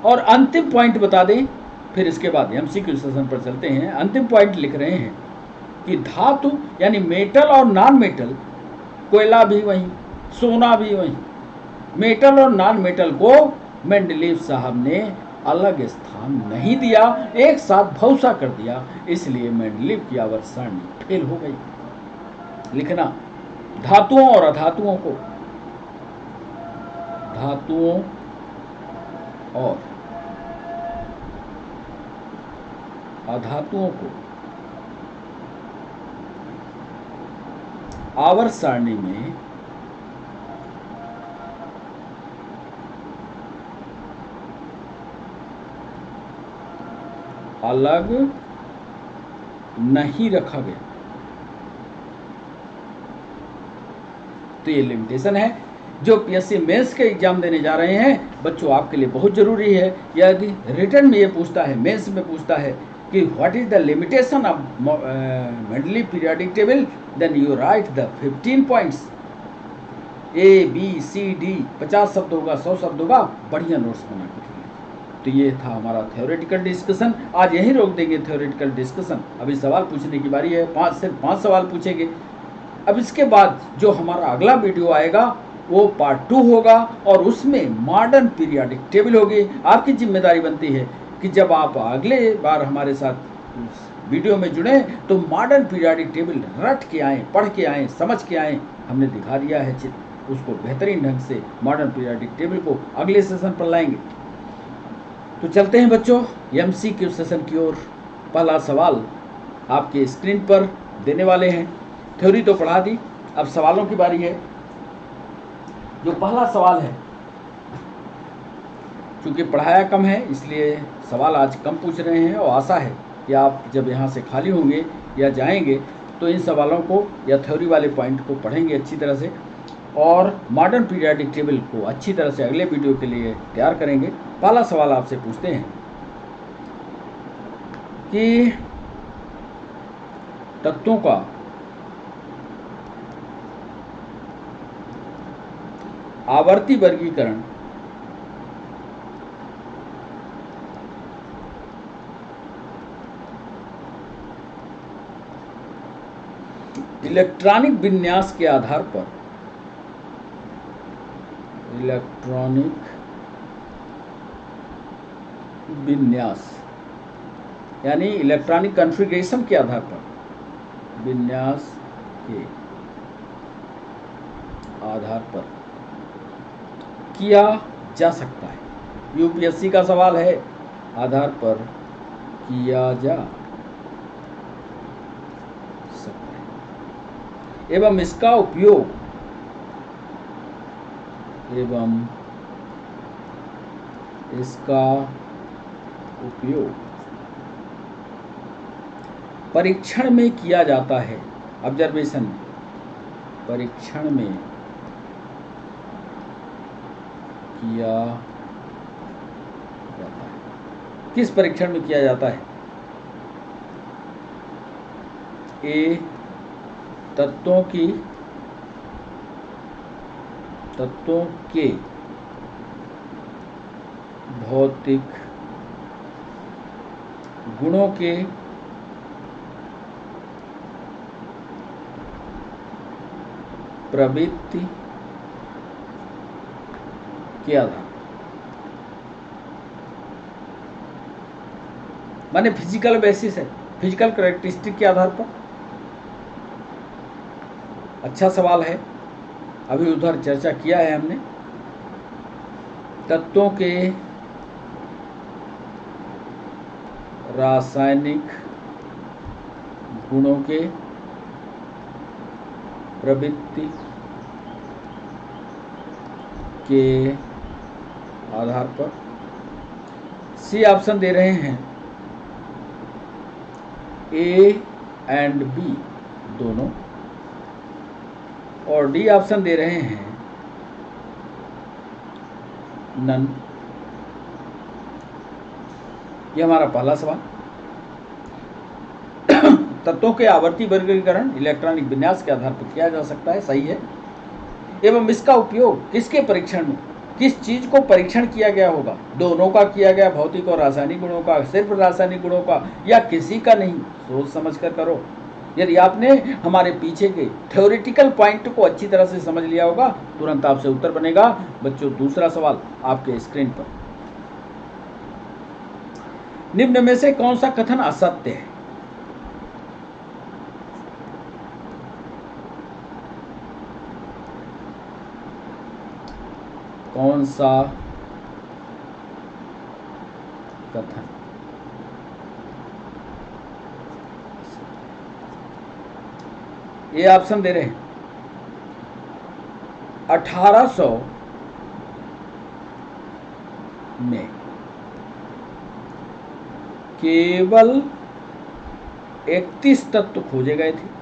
और अंतिम पॉइंट बता दें, फिर इसके बाद एमसीक्यू सेशन पर चलते हैं। अंतिम पॉइंट लिख रहे हैं कि धातु यानी मेटल और नॉन मेटल, कोयला भी वहीं, सोना भी वहीं, मेटल और नॉन मेटल को मेंडलीव साहब ने अलग स्थान नहीं दिया, एक साथ भौसा कर दिया, इसलिए मेंडलीव की आवर्त सारणी फेल हो गई। लिखना धातुओं और अधातुओं को, धातुओं और अधातुओं को आवर्त सारणी में अलग नहीं रखा गया। तो ये लिमिटेशन है जो पीएससी मेंस के एग्जाम देने जा रहे हैं बच्चों, आपके लिए बहुत जरूरी है। यदि रिटर्न में ये पूछता है, मेंस में पूछता है कि what is the limitation of Mendeleev periodic table, then you write the 15 points, ABCD 50 शब्द होगा, 100 शब्द होगा, बढ़िया नोट्स बना के। तो ये था हमारा थ्योरेटिकल डिस्कशन, आज यहीं रोक देंगे थ्योरेटिकल डिस्कशन। अभी सवाल पूछने की बारी है, सिर्फ 5 सवाल पूछेंगे। अब इसके बाद जो हमारा अगला वीडियो आएगा वो पार्ट 2 होगा और उसमें मॉडर्न पीरियोडिक टेबल होगी। आपकी जिम्मेदारी बनती है कि जब आप अगले बार हमारे साथ वीडियो में जुड़े तो मॉडर्न पीरियोडिक टेबल रट के आएँ, पढ़ के आएँ, समझ के आएँ। हमने दिखा दिया है चित्र, उसको बेहतरीन ढंग से मॉडर्न पीरियोडिक टेबल को अगले सेशन पर लाएंगे। तो चलते हैं बच्चों एमसीक्यू सेशन की ओर। पहला सवाल आपके स्क्रीन पर देने वाले हैं। थ्योरी तो पढ़ा दी, अब सवालों की बारी है। जो पहला सवाल है, चूंकि पढ़ाया कम है इसलिए सवाल आज कम पूछ रहे हैं, और आशा है कि आप जब यहाँ से खाली होंगे या जाएंगे तो इन सवालों को या थ्योरी वाले पॉइंट को पढ़ेंगे अच्छी तरह से और मॉडर्न पीरियोडिक टेबल को अच्छी तरह से अगले वीडियो के लिए तैयार करेंगे। पहला सवाल आपसे पूछते हैं कि तत्वों का आवर्ती वर्गीकरण इलेक्ट्रॉनिक विन्यास के आधार पर, इलेक्ट्रॉनिक विन्यास यानी इलेक्ट्रॉनिक कॉन्फ़िगरेशन के आधार पर, विन्यास के आधार पर किया जा सकता है। यूपीएससी का सवाल है, आधार पर किया जा सकता है एवं इसका उपयोग, एवं इसका उपयोग परीक्षण में किया जाता है। ऑब्जर्वेशन में, परीक्षण में किया जाता है। किस परीक्षण में किया जाता है? ए, तत्वों के भौतिक गुणों के प्रवृत्ति के आधार, माने फिजिकल बेसिस है, फिजिकल कैरेक्टरिस्टिक के आधार पर। अच्छा सवाल है, अभी उधर चर्चा किया है हमने। तत्वों के रासायनिक गुणों के प्रवृत्ति के आधार पर सी ऑप्शन दे रहे हैं ए एंड बी दोनों, और डी ऑप्शन दे रहे हैं नन। ये हमारा पहला सवाल। तत्वों के आवर्ती वर्गीकरण इलेक्ट्रॉनिक विन्यास के आधार पर किया जा सकता है, सही है। एवं इसका उपयोग किसके परीक्षण में, किस चीज को परीक्षण किया गया होगा? दोनों का किया गया, भौतिक और रासायनिक गुणों का, सिर्फ रासायनिक गुणों का, या किसी का नहीं? सोच समझ कर करो। यदि आपने हमारे पीछे के थ्योरेटिकल पॉइंट को अच्छी तरह से समझ लिया होगा, तुरंत आपसे उत्तर बनेगा। बच्चों, दूसरा सवाल आपके स्क्रीन पर। निम्न में से कौन सा कथन असत्य है? कौन सा कथन ये ऑप्शन दे रहे हैं 1800 में केवल 31 तत्व खोजे गए थे।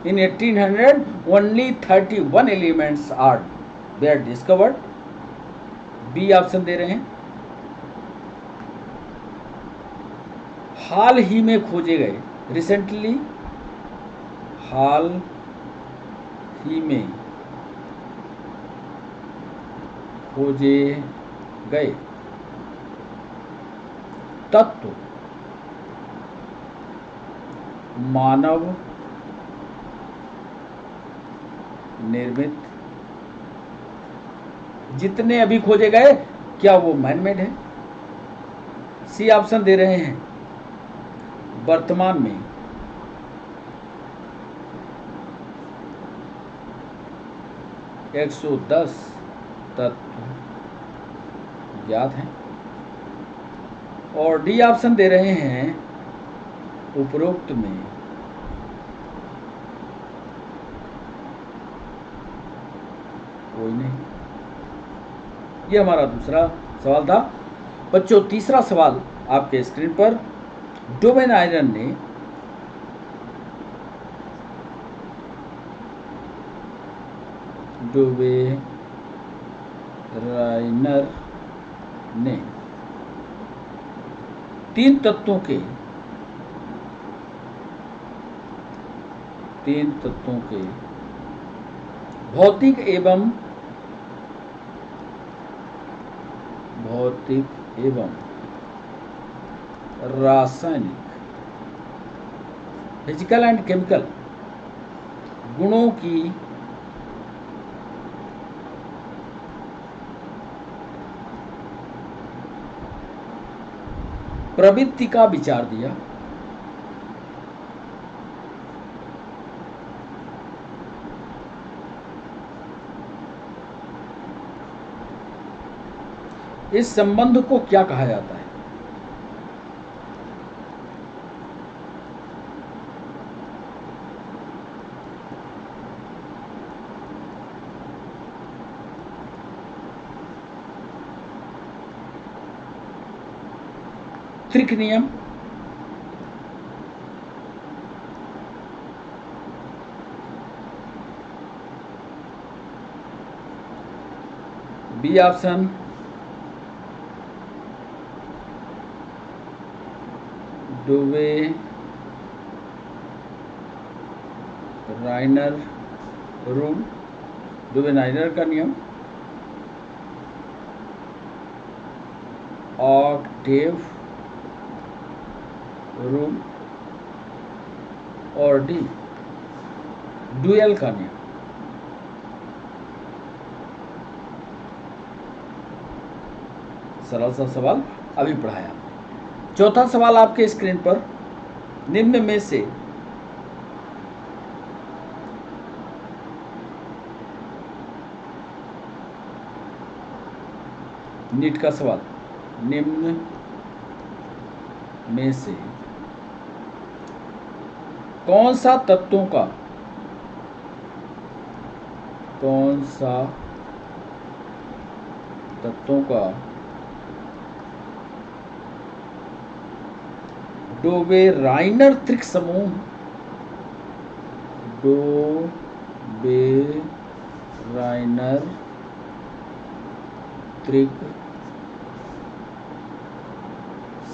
In 1800, only 31 elements were discovered. B option दे रहे हैं हाल ही में खोजे गए, रिसेंटली, हाल ही में खोजे गए तत्व मानव निर्मित। जितने अभी खोजे गए, क्या वो मैनमेड है? सी ऑप्शन दे रहे हैं वर्तमान में 110 तत्व ज्ञात हैं, और डी ऑप्शन दे रहे हैं उपरोक्त में कोई नहीं। ये हमारा दूसरा सवाल था। बच्चों, तीसरा सवाल आपके स्क्रीन पर। डोवेन आयरन ने डोवेराइनर ने तीन तत्वों के भौतिक एवं रासायनिक, फिजिकल एंड केमिकल गुणों की प्रवृत्ति का विचार दिया। इस संबंध को क्या कहा जाता है? त्रिक नियम, बी ऑप्शन डोवेराइनर रूल, डोवेराइनर का नियम, ऑक्टेव रूल, और डी ड्यूएल का नियम। सरल सा सवाल अभी पढ़ाया। चौथा सवाल आपके स्क्रीन पर, निम्न में से नीट का सवाल, निम्न में से कौन सा तत्वों का डोबेराइनर त्रिक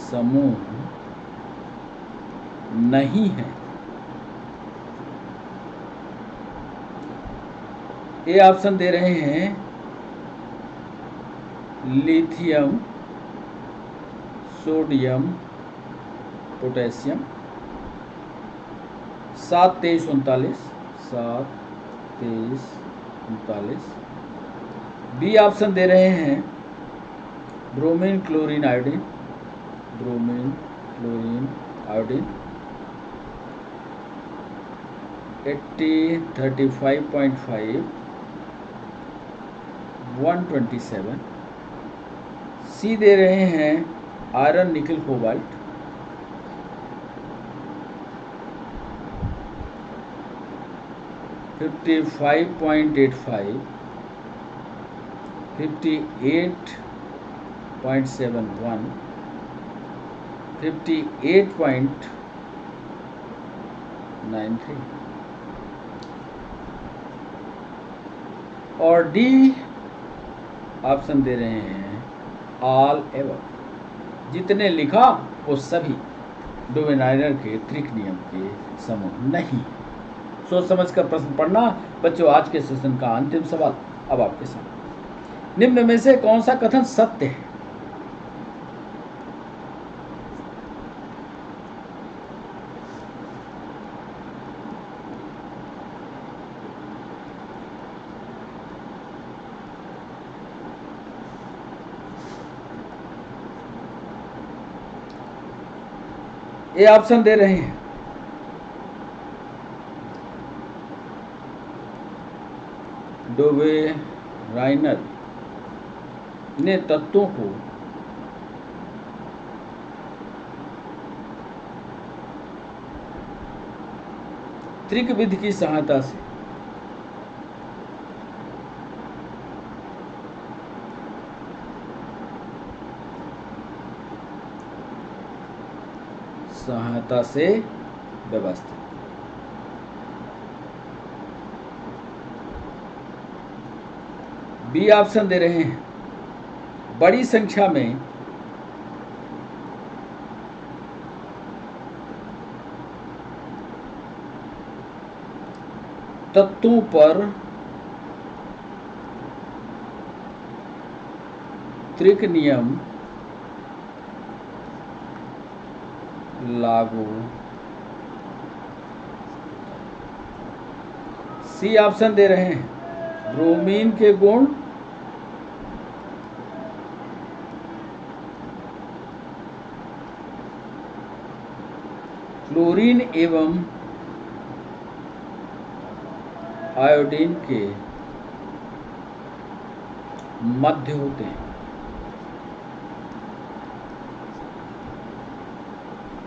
समूह नहीं है? ये ऑप्शन दे रहे हैं lithium, sodium, potassium. 7-23-39 B option दे रहे हैं ब्रोमीन, क्लोरीन, आयोडीन। 80-35.5 127। सी दे रहे हैं आयरन, निकल, कोबाल्ट। 55.85 58.71 58.93 और डी ऑप्शन दे रहे हैं ऑल एवर। जितने लिखा वो सभी डोबेराइनर के त्रिक नियम के समूह नहीं। सोच समझ कर प्रश्न पढ़ना बच्चों। आज के सेशन का अंतिम सवाल अब आपके सामने, निम्न में से कौन सा कथन सत्य है? ये ऑप्शन दे रहे हैं डोबेराइनर ने तत्वों को त्रिक विधि की सहायता से व्यवस्थित। बी ऑप्शन दे रहे हैं बड़ी संख्या में तत्वों पर त्रिक नियम लागू। सी ऑप्शन दे रहे हैं ब्रोमीन के गुण क्लोरीन एवं आयोडीन के मध्य होते हैं।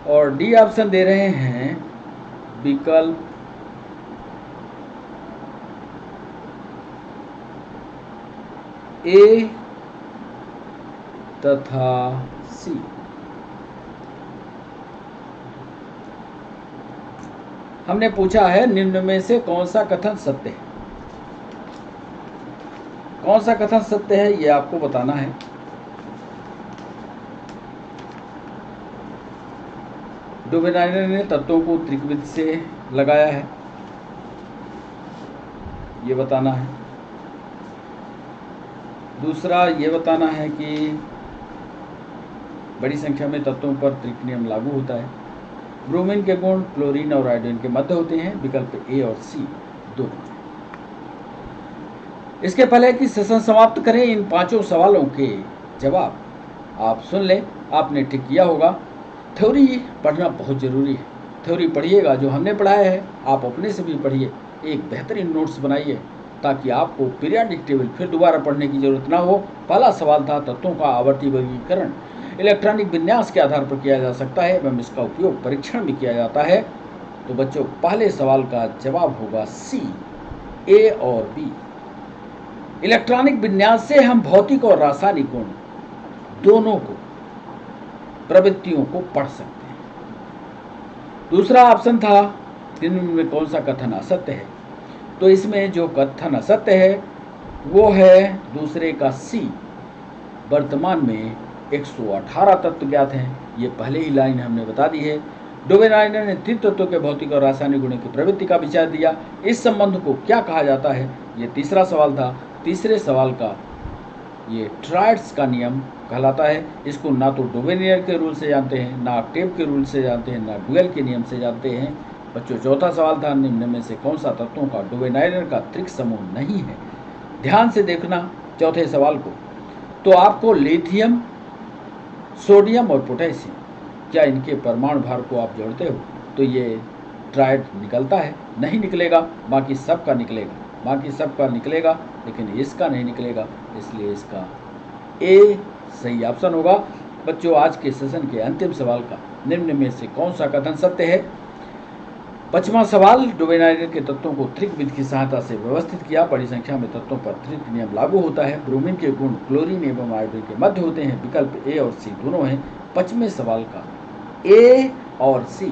और डी ऑप्शन दे रहे हैं विकल्प ए तथा सी। हमने पूछा है निम्न में से कौन सा कथन सत्य है। कौन सा कथन सत्य है ये आपको बताना है। डोबेराइनर ने तत्वों को त्रिकविधि से लगाया है, ये बताना है। दूसरा ये बताना है कि बड़ी संख्या में तत्वों पर त्रिक नियम लागू होता है। ब्रोमीन के गुण क्लोरीन और आयोडीन के मध्य होते हैं। विकल्प ए और सी दोनों। इसके पहले कि सेशन समाप्त करें, इन पांचों सवालों के जवाब आप सुन लें। आपने ठीक किया होगा थ्योरी पढ़ना बहुत ज़रूरी है। थ्योरी पढ़िएगा, जो हमने पढ़ाया है आप अपने से भी पढ़िए, एक बेहतरीन नोट्स बनाइए ताकि आपको पीरियाडिक टेबल फिर दोबारा पढ़ने की ज़रूरत ना हो। पहला सवाल था तत्वों का आवर्ती वर्गीकरण इलेक्ट्रॉनिक विन्यास के आधार पर किया जा सकता है एवं इसका उपयोग परीक्षण में किया जाता है। तो बच्चों, पहले सवाल का जवाब होगा सी, ए और बी। इलेक्ट्रॉनिक विन्यास से हम भौतिक और रासायनिक गुण दोनों को, प्रवृत्तियों को पढ़ सकते हैं। दूसरा ऑप्शन था इनमें कौन सा कथन असत्य है, तो इसमें जो कथन असत्य है वो है दूसरे का सी। वर्तमान में 118 तत्व ज्ञात हैं, ये पहले ही लाइन हमने बता दी है। डोवेनाइनर ने तीन तत्वों के भौतिक और रासायनिक गुणों की प्रवृत्ति का विचार दिया। इस संबंध को क्या कहा जाता है, ये तीसरा सवाल था। तीसरे सवाल का ये ट्रायड्स का नियम कहलाता है। इसको ना तो डोवेनियर के रूल से जानते हैं, ना ऑक्टेव के रूल से जानते हैं, ना डुएल के नियम से जानते हैं। बच्चों, चौथा सवाल था निम्न में से कौन सा तत्वों का डोवेनाइनर का त्रिक समूह नहीं है। ध्यान से देखना चौथे सवाल को। तो आपको लिथियम, सोडियम और पोटेशियम, क्या इनके परमाणु भार को आप जोड़ते हो तो ये ट्रायड निकलता है? नहीं निकलेगा, बाकी सब का निकलेगा, बाकी सब का निकलेगा, लेकिन इसका नहीं निकलेगा, इसलिए इसका ए सही ऑप्शन होगा। बच्चों, आज के सेशन के अंतिम सवाल का निम्न में से कौन सा कथन सत्य है? पांचवा सवाल, डोवेनाइनर के तत्वों को त्रिक विधि की सहायता से व्यवस्थित किया। बड़ी संख्या में तत्वों पर त्रिक नियम लागू होता है। ब्रोमीन के गुण क्लोरीन एवं आयोडीन के मध्य होते हैं। विकल्प ए और सी दोनों हैं। पांचवें सवाल का ए और सी,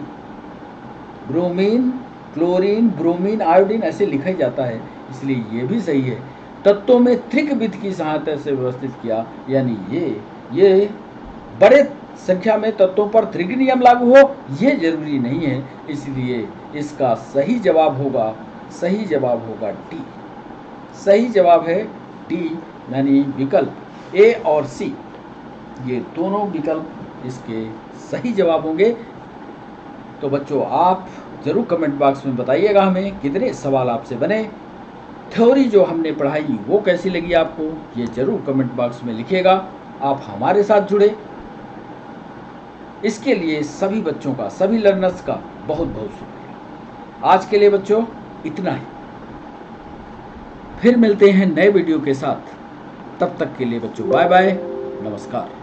ब्रोमीन, क्लोरीन, ब्रोमीन, आयोडीन ऐसे लिखा ही जाता है, इसलिए ये भी सही है। तत्वों में त्रिक विधि की सहायता से व्यवस्थित किया, यानी ये बड़े संख्या में तत्वों पर त्रिक नियम लागू हो ये जरूरी नहीं है, इसलिए इसका सही जवाब होगा डी। सही जवाब है डी, यानी विकल्प ए और सी, ये दोनों विकल्प इसके सही जवाब होंगे। तो बच्चों, आप जरूर कमेंट बॉक्स में बताइएगा हमें कितने सवाल आपसे बने। थ्योरी जो हमने पढ़ाई वो कैसी लगी आपको, ये जरूर कमेंट बॉक्स में लिखिएगा। आप हमारे साथ जुड़े, इसके लिए सभी बच्चों का, सभी लर्नर्स का बहुत बहुत शुक्रिया। आज के लिए बच्चों इतना ही, फिर मिलते हैं नए वीडियो के साथ। तब तक के लिए बच्चों बाय बाय, नमस्कार।